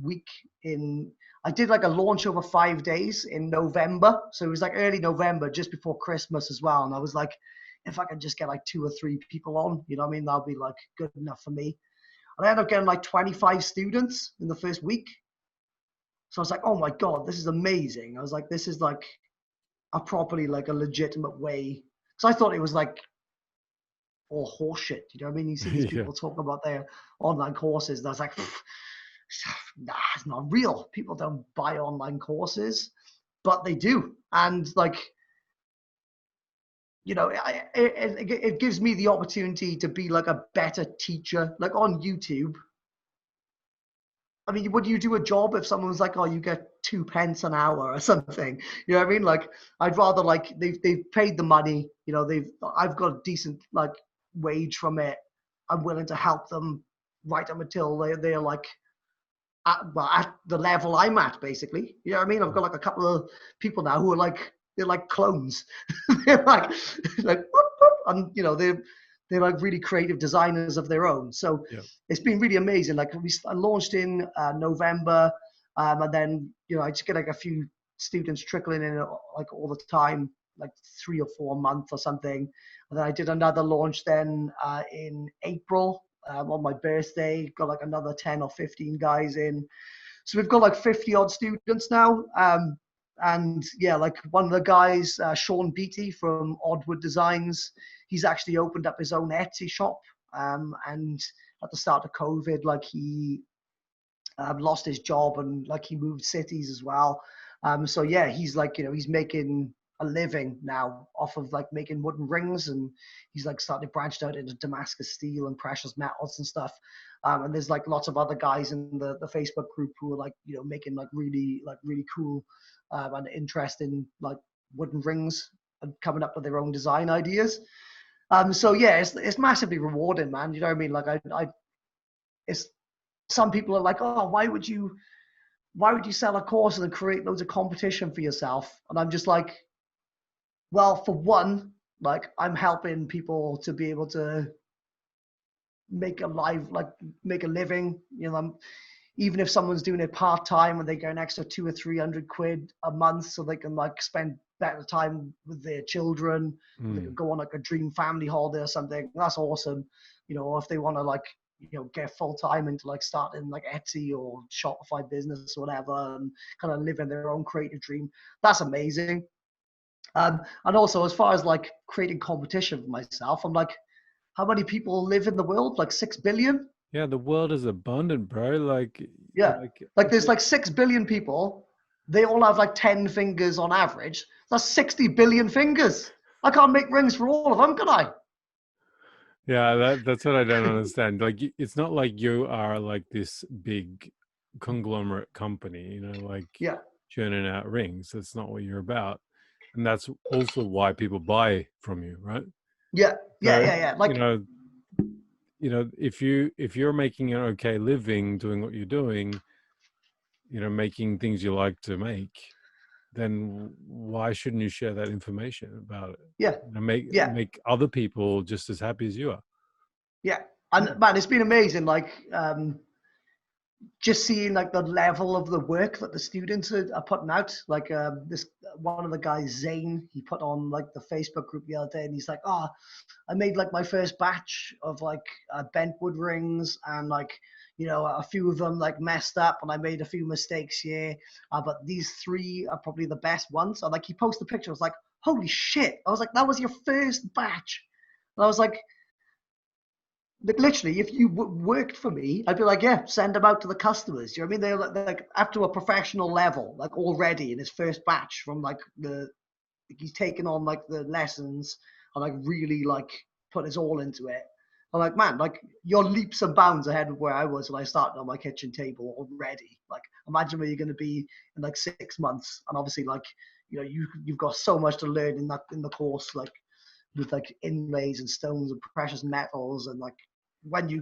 week I did like a launch over 5 days in November. So it was like early November, just before Christmas as well. And I was like, if I can just get like 2 or 3 people on, you know what I mean? That'll be like good enough for me. And I ended up getting like 25 students in the first week. So I was like, oh my God, this is amazing. I was like, this is like a properly like a legitimate way. Because I thought it was like all horseshit. You know what I mean? You see these people talk about their online courses, and I was like, nah, it's not real. People don't buy online courses, but they do. And like, it gives me the opportunity to be like a better teacher. Like on YouTube, I mean, would you do a job if someone was like, oh, you get 2 pence an hour or something? You know what I mean? Like, I'd rather like they've paid the money, I've got a decent like wage from it. I'm willing to help them right up until they're like at the level I'm at, basically. You know what I mean? I've got like a couple of people now who are like, they're like clones. They're like whoop, whoop, and they're like really creative designers of their own. So it's been really amazing. Like I launched in November, and then I just get like a few students trickling in like all the time, like 3 or 4 a month or something. And then I did another launch then in April on my birthday. Got like another 10 or 15 guys in. So we've got like 50 odd students now. And yeah, like one of the guys, Sean Beatty from Oddwood Designs, he's actually opened up his own Etsy shop. And at the start of COVID, like he lost his job and like he moved cities as well. So yeah, he's like, he's making a living now off of like making wooden rings, and he's like started branched out into Damascus steel and precious metals and stuff. And there's like lots of other guys in the Facebook group who are like, you know, making like really cool and interesting like wooden rings and coming up with their own design ideas. So yeah, it's massively rewarding, man. You know what I mean? Like it's, some people are like, oh, why would you sell a course and then create loads of competition for yourself? And I'm just like, well, for one, like I'm helping people to be able to make a living, you know. Even if someone's doing it part-time and they get an extra 200 or 300 quid a month so they can like spend better time with their children, they can go on like a dream family holiday or something, that's awesome. You know, if they want to like, you know, get full-time into like starting like Etsy or Shopify business or whatever and kind of living their own creative dream, that's amazing. And also, as far as like creating competition for myself, I'm like, how many people live in the world? Like 6 billion? Yeah, the world is abundant, bro. Like, Yeah. Like there's like 6 billion people. They all have like 10 fingers on average. That's 60 billion fingers. I can't make rings for all of them, can I? yeah, that's what I don't understand. Like, it's not like you are like this big conglomerate company, you know, like Yeah. churning out rings. That's not what you're about. And that's also why people buy from you, right? Yeah. So, Yeah. Like, you know, if you're making an okay living doing what you're doing, you know, making things you like to make, then why shouldn't you share that information about it? yeah. You know, Yeah. make other people just as happy as you are. Yeah. And man, it's been amazing. Like, just seeing like the level of the work that the students are putting out. Like this one of the guys, Zane, he put on like the Facebook group the other day, and he's like, "Oh, I made like my first batch of like bent wood rings, and like, you know, a few of them like messed up, and I made a few mistakes here, but these 3 are probably the best ones." And like he posted a picture, I was like, "Holy shit!" I was like, "That was your first batch," and I was like, literally, if you worked for me, I'd be like, yeah, send them out to the customers. You know what I mean? They're like up to a professional level, like already in his first batch from like he's taken on like the lessons and like really like put his all into it. I'm like, man, like you're leaps and bounds ahead of where I was when I started on my kitchen table already. Like, imagine where you're going to be in like 6 months. And obviously, like, you know, you've got so much to learn in the course, like with like inlays and stones and precious metals, and like when you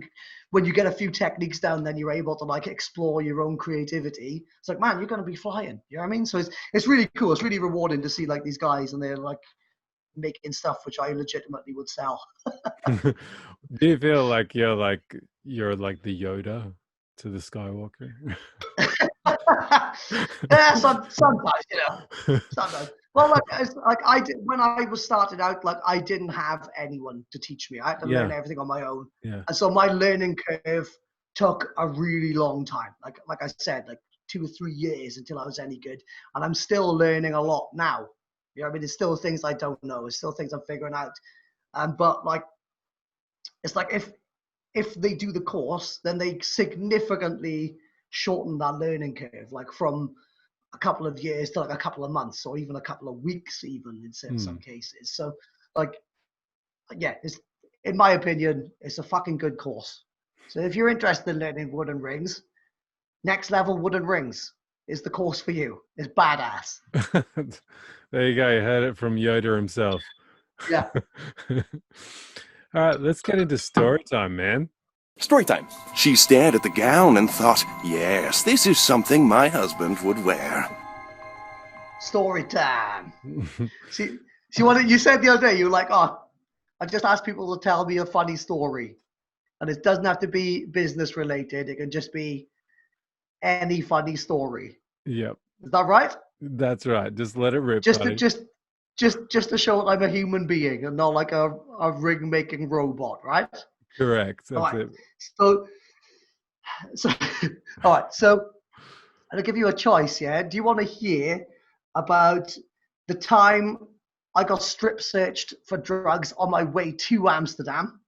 get a few techniques down, then you're able to like explore your own creativity. It's like, man, you're going to be flying. You know what I mean? So it's really cool. It's really rewarding to see like these guys and they're like making stuff which I legitimately would sell. Do you feel like you're like the Yoda to the Skywalker? Yeah, sometimes, you know, sometimes. Well, like I did when I was started out, like I didn't have anyone to teach me. I had to learn everything on my own, and so my learning curve took a really long time. Like I said, like 2 or 3 years until I was any good, and I'm still learning a lot now. You know what I mean? There's still things I don't know. There's still things I'm figuring out. But like, it's like if they do the course, then they significantly shorten that learning curve, like from a couple of years to like a couple of months or even a couple of weeks, even in some cases. So like, yeah, it's, in my opinion, it's a fucking good course. So if you're interested in learning wooden rings, Next Level Wooden Rings is the course for you. It's badass. There you go. You heard it from Yoda himself. Yeah. All right, let's get into story time, man. Story time. She stared at the gown and thought, yes, this is something my husband would wear. Story time. See what you said the other day? You were like, oh, I just asked people to tell me a funny story. And it doesn't have to be business related. It can just be any funny story. Yep. Is that right? That's right. Just let it rip, Just buddy. to show that I'm a human being and not like a ring making robot, right? Correct. That's it. So all right. So I'll give you a choice. Yeah. Do you want to hear about the time I got strip searched for drugs on my way to Amsterdam,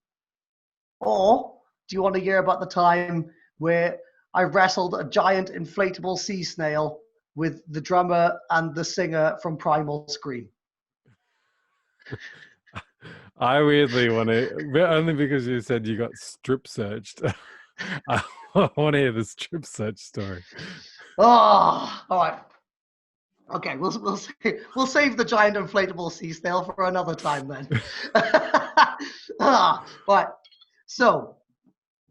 or do you want to hear about the time where I wrestled a giant inflatable sea snail with the drummer and the singer from Primal Scream? I weirdly want to, only because you said you got strip searched. I want to hear the strip search story. Oh, all right. Okay, we'll save the giant inflatable sea snail for another time then. Right. So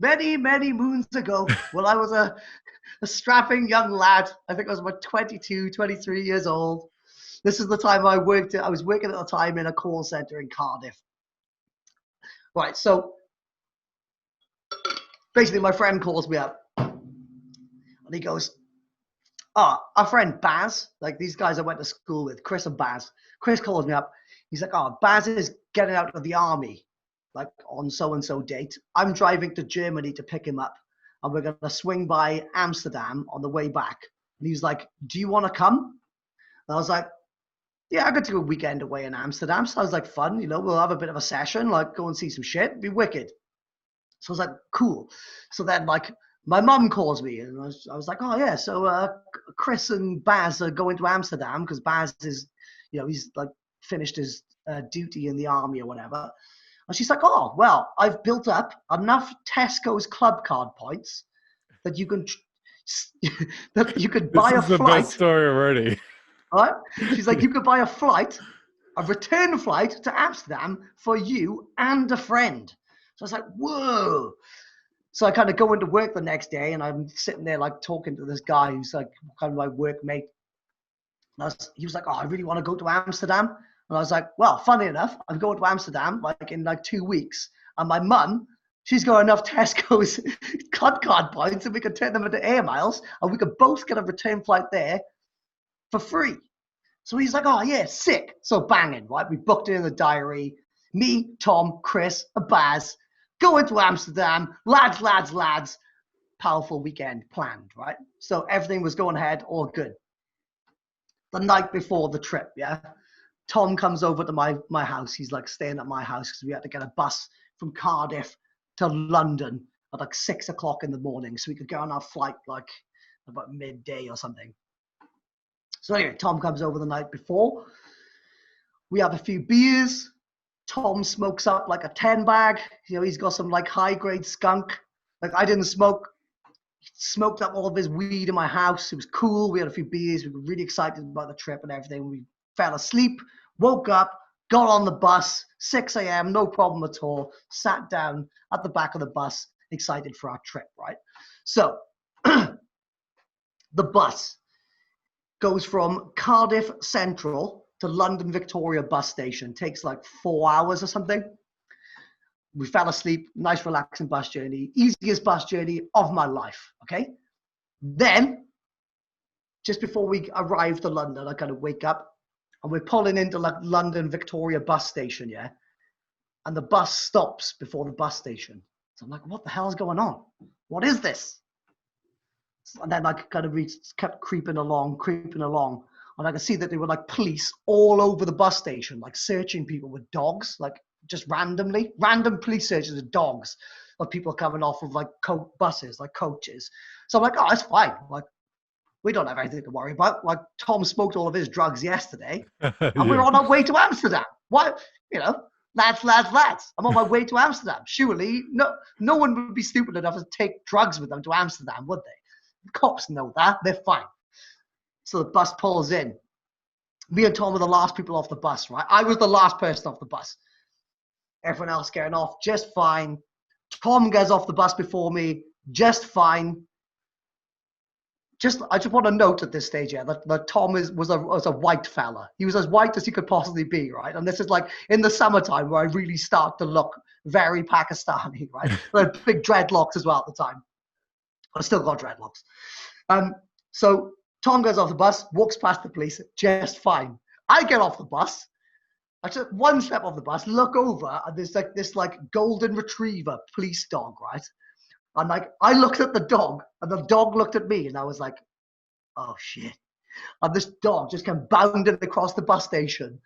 many moons ago, when I was a strapping young lad, I think I was about 22, 23 years old. This is the time I was working at the time in a call center in Cardiff. Right, so basically my friend calls me up and he goes, our friend Baz, like these guys I went to school with, Chris and Baz. Chris calls me up. He's like, Baz is getting out of the army, like on so-and-so date. I'm driving to Germany to pick him up, and we're going to swing by Amsterdam on the way back. And he's like, do you want to come? And I was like, yeah, I could do a weekend away in Amsterdam. Sounds like fun. You know, we'll have a bit of a session, like go and see some shit. It'd be wicked. So I was like, cool. So then, like, my mum calls me, and I was like, oh, yeah, so Chris and Baz are going to Amsterdam because Baz is, you know, he's, like, finished his duty in the army or whatever. And she's like, oh, well, I've built up enough Tesco's club card points that you can buy a flight. This is the best story already. Right? She's like, you could buy a return flight to Amsterdam for you and a friend. So I was like, whoa. So I kind of go into work the next day, and I'm sitting there like talking to this guy who's like kind of my workmate. He was like, oh, I really want to go to Amsterdam. And I was like, well, funny enough, I'm going to Amsterdam like in like 2 weeks. And my mum, she's got enough Tesco's club card points that we could turn them into air miles, and we could both get a return flight there for free. So he's like, oh yeah, sick. So banging, right? We booked it in the diary. Me, Tom, Chris, and Baz going to Amsterdam. Lads. Powerful weekend planned, right? So everything was going ahead, all good. The night before the trip, yeah, Tom comes over to my house. He's like staying at my house because we had to get a bus from Cardiff to London at like 6 o'clock in the morning so we could go on our flight like about midday or something. So anyway, Tom comes over the night before. We have a few beers. Tom smokes up like a 10 bag. You know, he's got some like high grade skunk. Like I didn't smoke. He smoked up all of his weed in my house. It was cool. We had a few beers. We were really excited about the trip and everything. We fell asleep, woke up, got on the bus, 6 a.m., no problem at all. Sat down at the back of the bus, excited for our trip, right? So the bus goes from Cardiff Central to London Victoria bus station. Takes like 4 hours or something. We fell asleep. Nice, relaxing bus journey. Easiest bus journey of my life, okay? Then, just before we arrive to London, I kind of wake up, and we're pulling into like London Victoria bus station, yeah? And the bus stops before the bus station. So I'm like, what the hell is going on? What is this? And then I kind of kept creeping along, and I could see that there were like police all over the bus station, like searching people with dogs, like just random police searches of dogs, of people coming off of like buses, like coaches. So I'm like, oh, that's fine. Like, we don't have anything to worry about. Like, Tom smoked all of his drugs yesterday, and we're on our way to Amsterdam. What, you know, lads. I'm on my way to Amsterdam. Surely, no one would be stupid enough to take drugs with them to Amsterdam, would they? The cops know that. They're fine. So the bus pulls in. Me and Tom were the last people off the bus, right? I was the last person off the bus. Everyone else getting off just fine. Tom gets off the bus before me, just fine. I just want to note at this stage, yeah, that Tom was a white fella. He was as white as he could possibly be, right? And this is like in the summertime where I really start to look very Pakistani, right? I had big dreadlocks as well at the time. I still got dreadlocks. So Tom goes off the bus, walks past the police, just fine. I get off the bus. I took one step off the bus, look over, and there's like this like golden retriever police dog, right? And like I looked at the dog, and the dog looked at me, and I was like, oh shit. And this dog just came bounding across the bus station.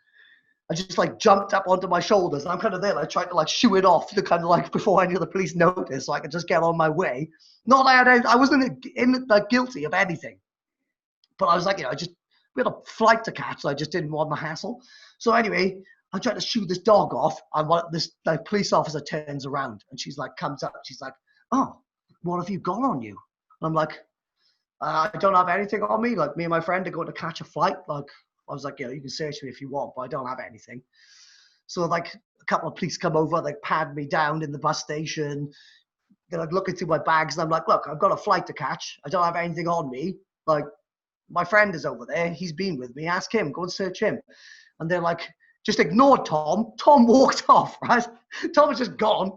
I just like jumped up onto my shoulders, and I'm kind of there, like trying to like shoo it off to kind of like before any of the police noticed, so I could just get on my way. Not that I wasn't guilty of anything, but I was like, you know, we had a flight to catch, so I just didn't want the hassle. So anyway, I'm trying to shoo this dog off, and this like police officer turns around, and she's like, comes up, she's like, oh, what have you got on you? And I'm like, I don't have anything on me. Like, me and my friend are going to catch a flight. Like, I was like, you can search me if you want, but I don't have anything. So like a couple of police come over, they pad me down in the bus station. They're like looking through my bags, and I'm like, look, I've got a flight to catch. I don't have anything on me. Like, my friend is over there. He's been with me. Ask him. Go and search him. And they're like, just ignored Tom. Tom walked off, right? Tom was just gone.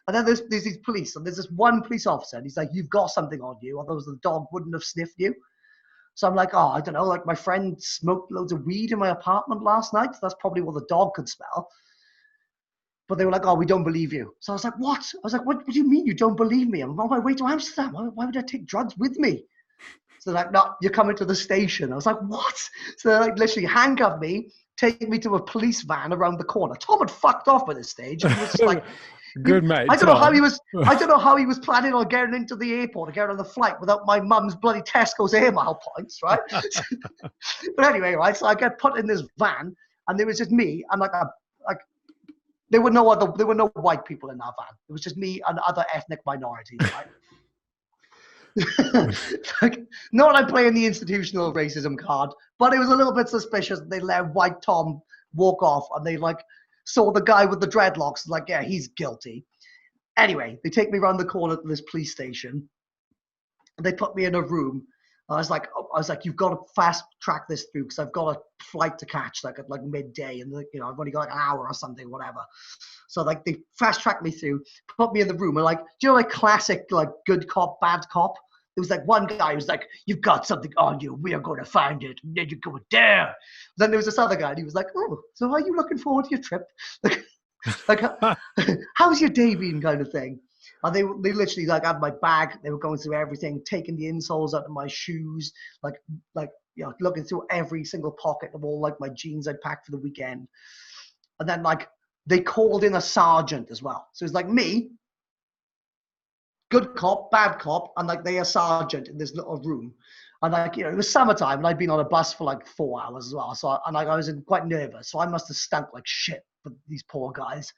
And then there's these police, and there's this one police officer, and he's like, you've got something on you, otherwise the dog wouldn't have sniffed you. So I'm like, I don't know, like my friend smoked loads of weed in my apartment last night. That's probably what the dog could smell. But they were like, we don't believe you. So I was like, what? I was like, what do you mean you don't believe me? I'm on my way to Amsterdam. Why would I take drugs with me? So they're like, no, you're coming to the station. I was like, what? So they're like, literally handcuffed me, take me to a police van around the corner. Tom had fucked off by this stage. He was just like, good mate. I don't know how he was planning on getting into the airport or getting on the flight without my mum's bloody Tesco's air mile points, right? But anyway, right. So I get put in this van, and there was just me and there were no white people in that van. It was just me and other ethnic minorities, right? Like, not I'm playing the institutional racism card, but it was a little bit suspicious that they let white Tom walk off, and they like saw the guy with the dreadlocks, like, yeah, he's guilty. Anyway, they take me around the corner to this police station, and they put me in a room. I was like, you've got to fast track this through, because I've got a flight to catch like at like midday, and I've only got like an hour or something, whatever. So like they fast tracked me through, put me in the room, and like, do you know, like classic like good cop, bad cop? There was like one guy who was like, you've got something on you, we are going to find it, and then you go there. Then there was this other guy, and he was like, oh, so are you looking forward to your trip? Like how's your day been, kind of thing. And they literally like had my bag. They were going through everything, taking the insoles out of my shoes, like looking through every single pocket of all like my jeans I'd packed for the weekend. And then like they called in a sergeant as well. So it's like me, good cop, bad cop, and like they a sergeant in this little room. And like, it was summertime, and I'd been on a bus for like 4 hours as well. So I was quite nervous. So I must have stunk like shit for these poor guys.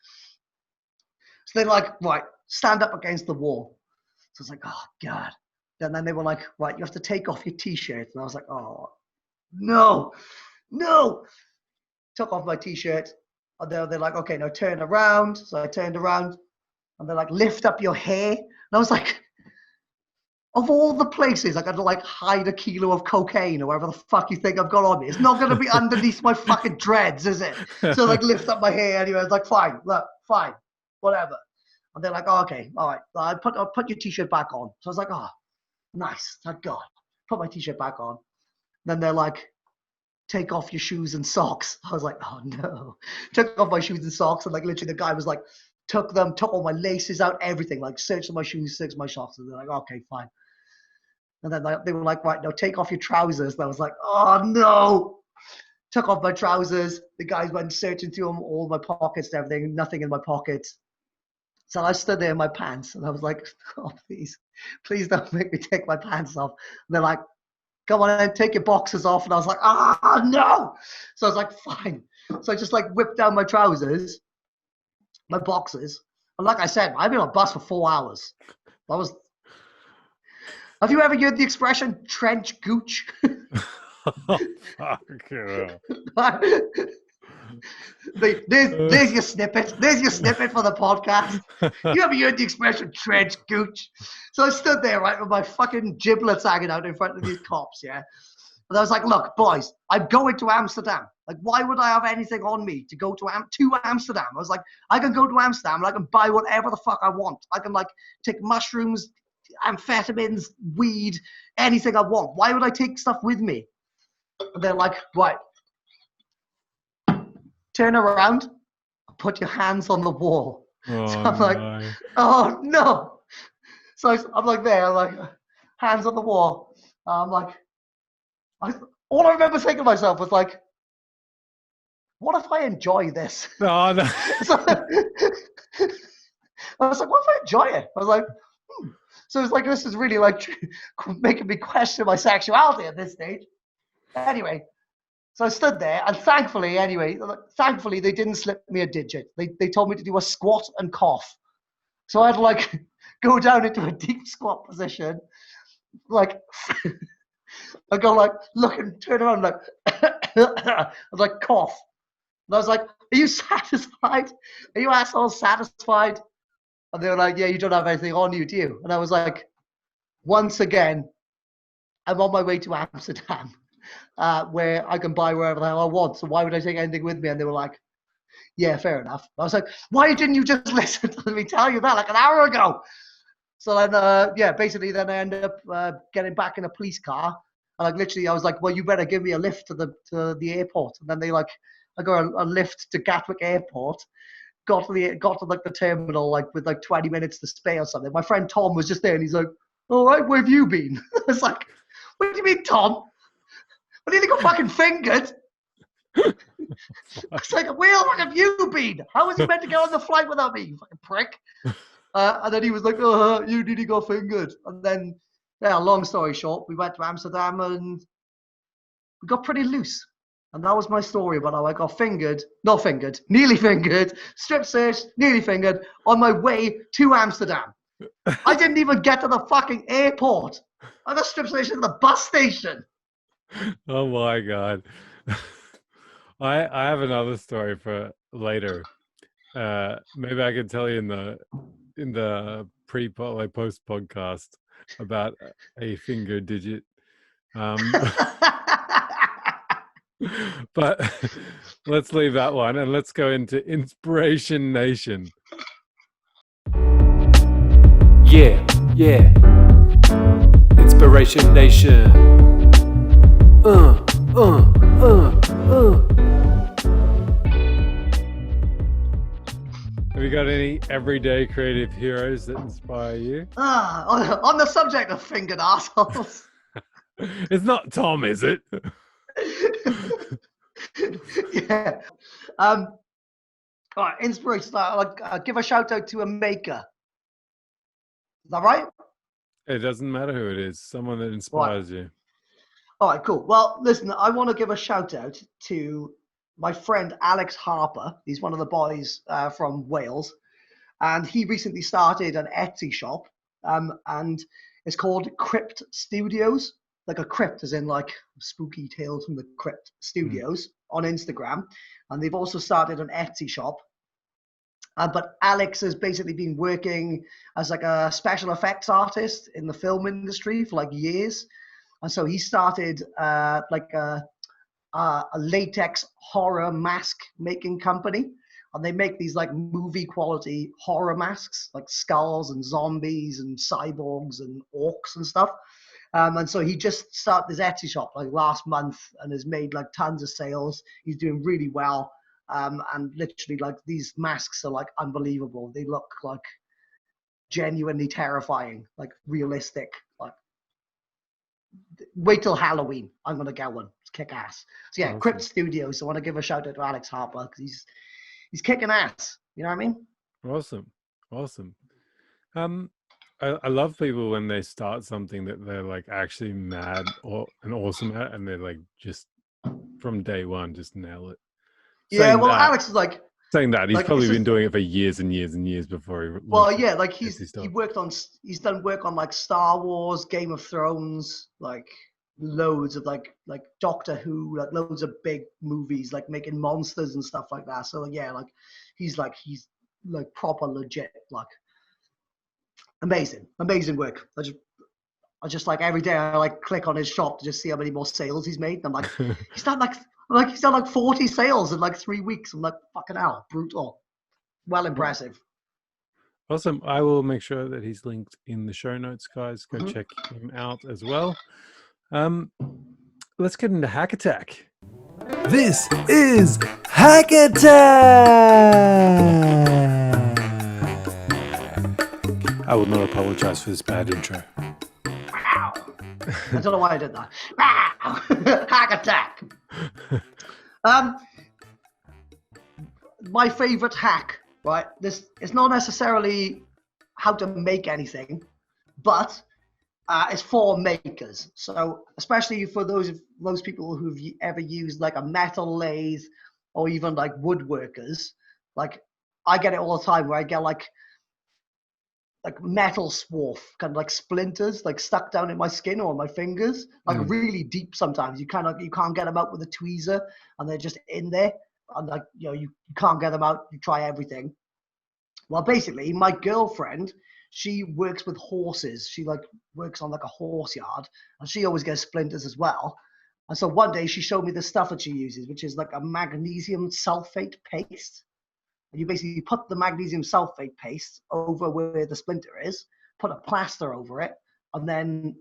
So they're like, right, stand up against the wall. So I was like, oh, God. And then they were like, right, you have to take off your T-shirt. And I was like, oh, no. Took off my T-shirt. And they're like, okay, now turn around. So I turned around. And they're like, lift up your hair. And I was like, of all the places I got to like hide a kilo of cocaine or whatever the fuck you think I've got on me, it's not going to be underneath my fucking dreads, is it? So like lift up my hair anyway. I was like, fine, whatever. And they're like, oh, okay, all right. I'll put your T-shirt back on. So I was like, oh, nice, thank God. Put my T-shirt back on. Then they're like, take off your shoes and socks. I was like, oh no. Took off my shoes and socks, and like literally the guy was like, took all my laces out, everything, like searched my shoes, searched my socks. And they're like, okay, fine. And then they were like, right, now take off your trousers. And I was like, oh no. Took off my trousers. The guys went searching through all my pockets and everything, nothing in my pockets. So I stood there in my pants, and I was like, oh, please don't make me take my pants off. And they're like, come on in, take your boxers off. And I was like, no. So I was like, fine. So I just like whipped down my trousers, my boxers. And like I said, I've been on a bus for 4 hours. Have you ever heard the expression trench gooch? There's your snippet. There's your snippet for the podcast. You ever heard the expression trench gooch? So I stood there, right, with my fucking giblets hanging out in front of these cops, yeah? And I was like, look, boys, I'm going to Amsterdam. Like, why would I have anything on me to go to Amsterdam? I was like, I can go to Amsterdam and I can buy whatever the fuck I want. I can, like, take mushrooms, amphetamines, weed, anything I want. Why would I take stuff with me? And they're like, right, turn around, put your hands on the wall. Oh, so I'm like, oh no. So I'm like there, like hands on the wall. I'm like, all I remember thinking to myself was like, what if I enjoy this? Oh, no. So, I was like, what if I enjoy it? I was like, So it's like, this is really like making me question my sexuality at this stage. Anyway, So I stood there, and thankfully they didn't slip me a digit. They told me to do a squat and cough. So I had to like go down into a deep squat position, like I go like look and turn around like I was like cough. And I was like, "Are you satisfied? Are you assholes satisfied?" And they were like, "Yeah, you don't have anything on you, do you?" And I was like, "Once again, I'm on my way to Amsterdam, where I can buy wherever the hell I want. So why would I take anything with me?" And they were like, "Yeah, fair enough." I was like, "Why didn't you just listen to me tell you that like an hour ago?" So then, basically, then I ended up getting back in a police car. And like literally, I was like, "Well, you better give me a lift to the airport." And then I got a lift to Gatwick Airport. Got to like the terminal like with like 20 minutes to spare or something. My friend Tom was just there, and he's like, "All right, where have you been?" I was like, "What do you mean, Tom? What do you think I fucking fingered?" It's like, "Where the fuck have you been? How was he meant to get on the flight without me, you fucking prick?" And then he was like, "Oh, you nearly got fingered." And then, yeah, long story short, we went to Amsterdam and we got pretty loose. And that was my story about how I got nearly fingered, strip searched, nearly fingered on my way to Amsterdam. I didn't even get to the fucking airport. I got strip searched at the bus station. Oh my God. I have another story for later. Maybe I can tell you in the post podcast about a finger digit. But let's leave that one and let's go into Inspiration Nation. Yeah. Inspiration Nation. Have you got any everyday creative heroes that inspire you? On the subject of fingered assholes. It's not Tom, is it? Yeah. All right, inspiration. I'll give a shout out to a maker. Is that right? It doesn't matter who it is. Someone that inspires you. All right, cool. Well, listen, I want to give a shout out to my friend Alex Harper. He's one of the boys from Wales, and he recently started an Etsy shop, and it's called Crypt Studios. Like a crypt, as in like spooky tales from the Crypt Studios on Instagram, and they've also started an Etsy shop. But Alex has basically been working as like a special effects artist in the film industry for like years, and so he started like a latex horror mask making company, and they make these like movie quality horror masks, like skulls and zombies and cyborgs and orcs and stuff. And so he just started his Etsy shop like last month and has made like tons of sales. He's doing really well. And literally like these masks are like unbelievable. They look like genuinely terrifying, like realistic. Like wait till Halloween. I'm going to get one. It's kick ass. So yeah, awesome. Crypt Studios. I want to give a shout out to Alex Harper because he's kicking ass. You know what I mean? Awesome. I love people when they start something that they're like actually mad and awesome at, and they're like just from day one just nail it. Yeah, well, Alex is like saying that he's like, probably been doing it for years and years and years before he. Well, yeah, like he's done work on like Star Wars, Game of Thrones, like loads of like Doctor Who, like loads of big movies, like making monsters and stuff like that. So yeah, like he's proper legit, like. Amazing work. I just like every day I like click on his shop to just see how many more sales he's made. And I'm like, he's done like 40 sales in like 3 weeks. I'm like, fucking hell, brutal. Well, impressive. Awesome. I will make sure that he's linked in the show notes, guys. Go check him out as well. Let's get into Hack Attack. This is Hack Attack. I will not apologize for this bad intro. Wow. I don't know why I did that. Wow. Hack Attack. My favorite hack, right? This it's not necessarily how to make anything, but It's for makers. So especially for those people who've ever used like a metal lathe or even like woodworkers, like I get it all the time where I get like metal swarf, kind of like splinters, like stuck down in my skin or my fingers, like really deep. Sometimes you can't get them out with a tweezer, and they're just in there, and like you can't get them out. You try everything. Well, basically, my girlfriend, she works with horses. She like works on like a horse yard, and she always gets splinters as well. And so one day she showed me the stuff that she uses, which is like a magnesium sulfate paste. And you basically put the magnesium sulfate paste over where the splinter is, put a plaster over it, and then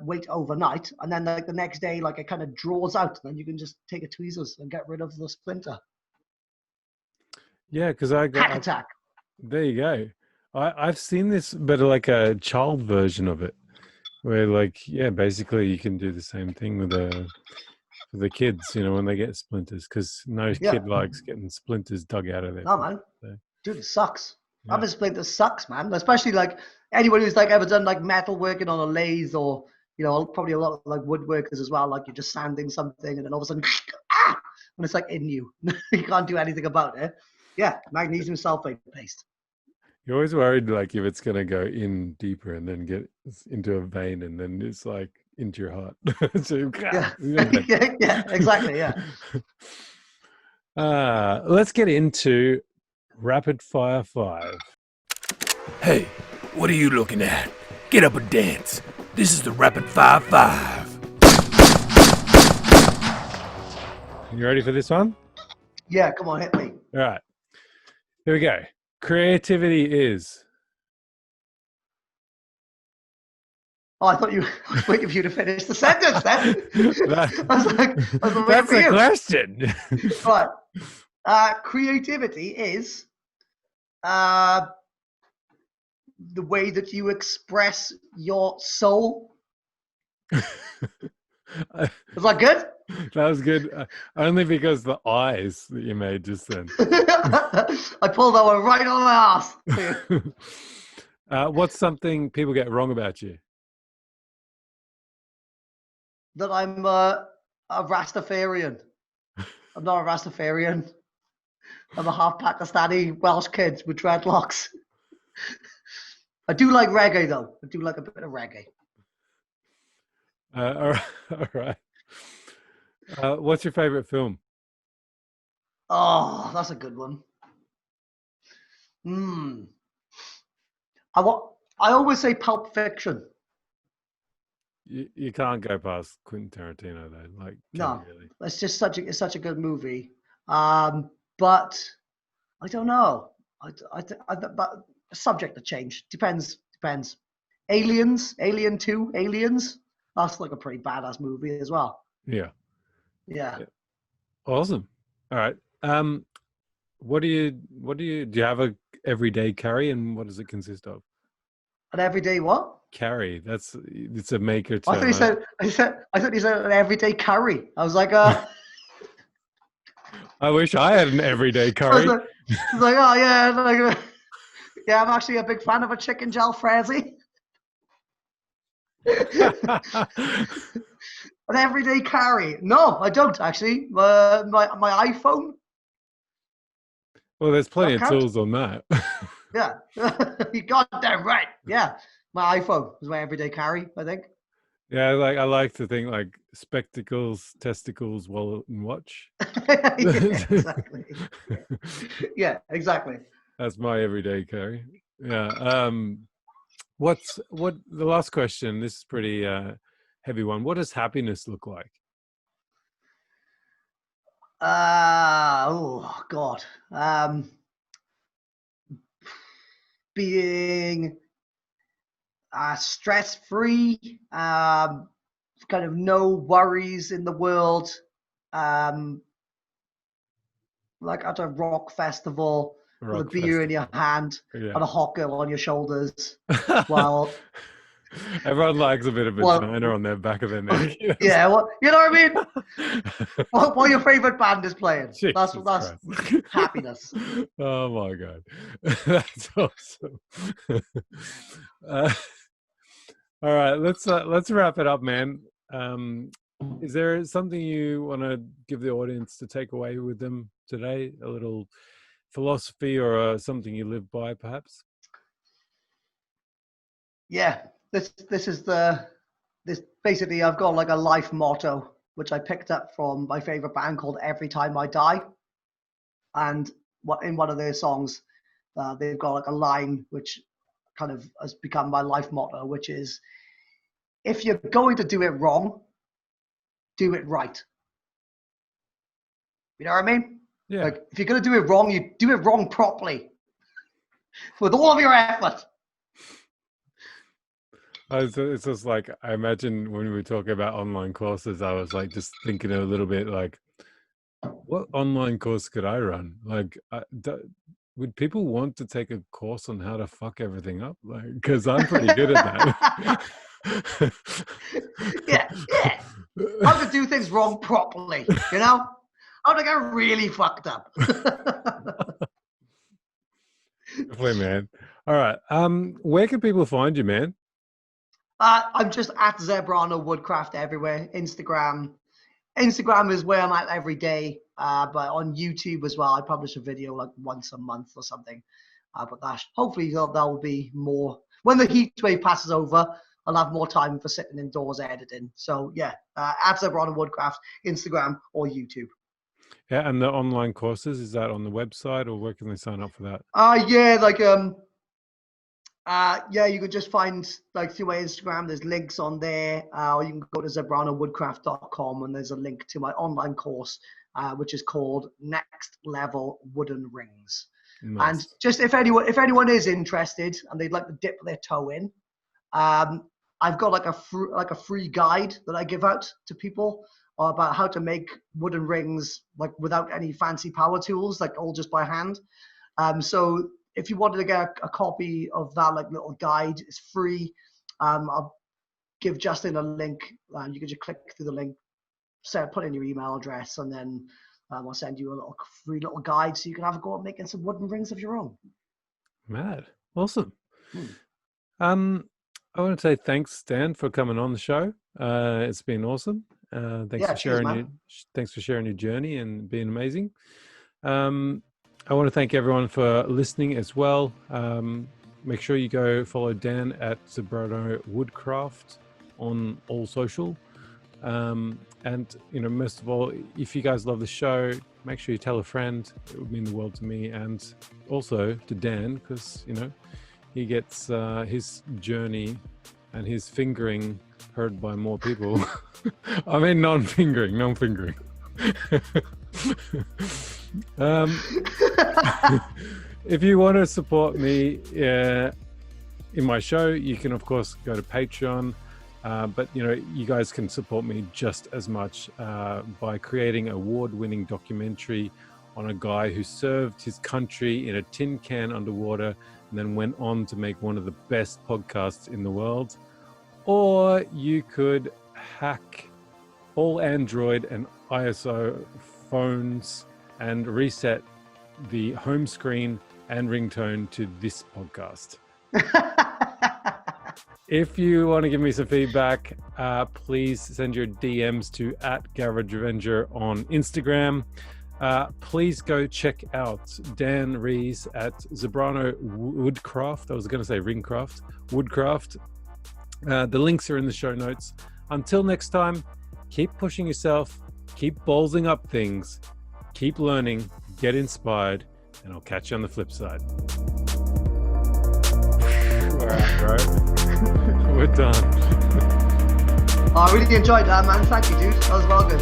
wait overnight. And then like the next day, like it kind of draws out, and then you can just take a tweezers and get rid of the splinter. Yeah, because I got Hack attack. There you go. I've seen this, but like a child version of it, where like basically you can do the same thing with the kids, when they get splinters, because no kid likes getting splinters dug out of their No, man. So. Dude, it sucks. Yeah. Having splinters sucks, man. Especially like anyone who's like ever done like metal working on a lathe, or probably a lot of like woodworkers as well. Like you're just sanding something, and then all of a sudden, when it's like in you, you can't do anything about it. Yeah, magnesium sulfate paste. You're always worried, like, if it's going to go in deeper and then get into a vein and then it's like into your heart. So, yeah, exactly, yeah. Let's get into Rapid Fire 5. Hey, what are you looking at? Get up and dance. This is the Rapid Fire 5. You ready for this one? Yeah, come on, hit me. All right. Here we go. Creativity is. Oh, I thought I was waiting for you to finish the sentence then. That's a question. Right. Creativity is the way that you express your soul. Was that good? That was good. Only because the eyes that you made just then. I pulled that one right on my ass. What's something people get wrong about you? That I'm a Rastafarian. I'm not a Rastafarian. I'm a half Pakistani Welsh kid with dreadlocks. I do like reggae though. I do like a bit of reggae. All right. What's your favorite film? Oh, that's a good one. I always say Pulp Fiction. You can't go past Quentin Tarantino though. Like, No, really? it's just such a good movie. But I don't know. But subject to change. Depends. Aliens, Alien 2, Aliens. That's like a pretty badass movie as well. Yeah. Yeah. Awesome. All right. Do you have a everyday carry, and what does it consist of? An everyday what? Carry. It's a maker term. I thought you said an everyday curry. I was like, I wish I had an everyday I curry. was like, oh yeah, yeah. I'm actually a big fan of a chicken jalfrezi. An everyday carry? No, I don't actually. My iPhone. Well, there's plenty of tools on that. Yeah, you goddamn right. Yeah, my iPhone is my everyday carry, I think. Yeah, I like to think like spectacles, testicles, wallet, and watch. Yeah, exactly. Yeah, exactly. That's my everyday carry. Yeah. What the last question? This is pretty heavy one. What does happiness look like? Oh God. Being stress-free, kind of no worries in the world, like at a rock festival with a beer in your hand and a hot girl on your shoulders while everyone likes a bit of vagina on their back of their neck. Yeah, well, you know what I mean? While your favorite band is playing. That's happiness. Oh my God. That's awesome. All All right, let's wrap it up, man. Is there something you want to give the audience to take away with them today? A little philosophy or something you live by, perhaps? Yeah, this basically I've got like a life motto which I picked up from my favorite band called Every Time I Die, and in one of their songs they've got like a line which kind of has become my life motto, which is, if you're going to do it wrong, do it right. You know what I mean? Yeah. Like, if you're going to do it wrong, you do it wrong properly with all of your effort. It's just like, I imagine when we were talking about online courses, I was like just thinking a little bit like, what online course could I run? Like, would people want to take a course on how to fuck everything up? Like, because I'm pretty good at that. yeah. How to do things wrong properly, you know? How to get really fucked up. Definitely, man. All right. Where can people find you, man? I'm just at Zebrano Woodcraft everywhere. Instagram is where I'm at every day. But on YouTube as well, I publish a video like once a month or something. But hopefully that will be more. When the heat wave passes over, I'll have more time for sitting indoors editing. So yeah, at Zebrano Woodcraft, Instagram or YouTube. Yeah, and the online courses, is that on the website, or where can they sign up for that? You could just find like through my Instagram, there's links on there, or you can go to ZebranoWoodcraft.com and there's a link to my online course, which is called Next Level Wooden Rings. Nice. And just if anyone is interested and they'd like to dip their toe in, I've got like a free guide that I give out to people about how to make wooden rings like without any fancy power tools, like all just by hand. So if you wanted to get a copy of that like little guide, it's free. I'll give Justin a link, and you can just click through the link, put in your email address, and then I'll send you a free little guide so you can have a go at making some wooden rings of your own. Mad. Awesome. I want to say thanks, Dan, for coming on the show. It's been awesome. Thanks for sharing your journey and being amazing. I want to thank everyone for listening as well. Make sure you go follow Dan at Zebrano Woodcraft on all social. And most of all, if you guys love the show, make sure you tell a friend. It would mean the world to me, and also to Dan, because he gets his journey and his fingering heard by more people. I mean, non-fingering. If you want to support me in my show, you can of course go to Patreon, but you guys can support me just as much by creating an award-winning documentary on a guy who served his country in a tin can underwater and then went on to make one of the best podcasts in the world. Or you could hack all Android and ISO phones and reset the home screen and ringtone to this podcast. If you want to give me some feedback, please send your DMs to @GarageAvenger on Instagram. Please go check out Dan Rees at Zebrano Woodcraft. I was going to say Ringcraft, Woodcraft. The links are in the show notes. Until next time, keep pushing yourself, keep ballsing up things, keep learning, get inspired, and I'll catch you on the flip side. All right, bro. We're done. I really enjoyed that, man. Thank you, dude. That was well good.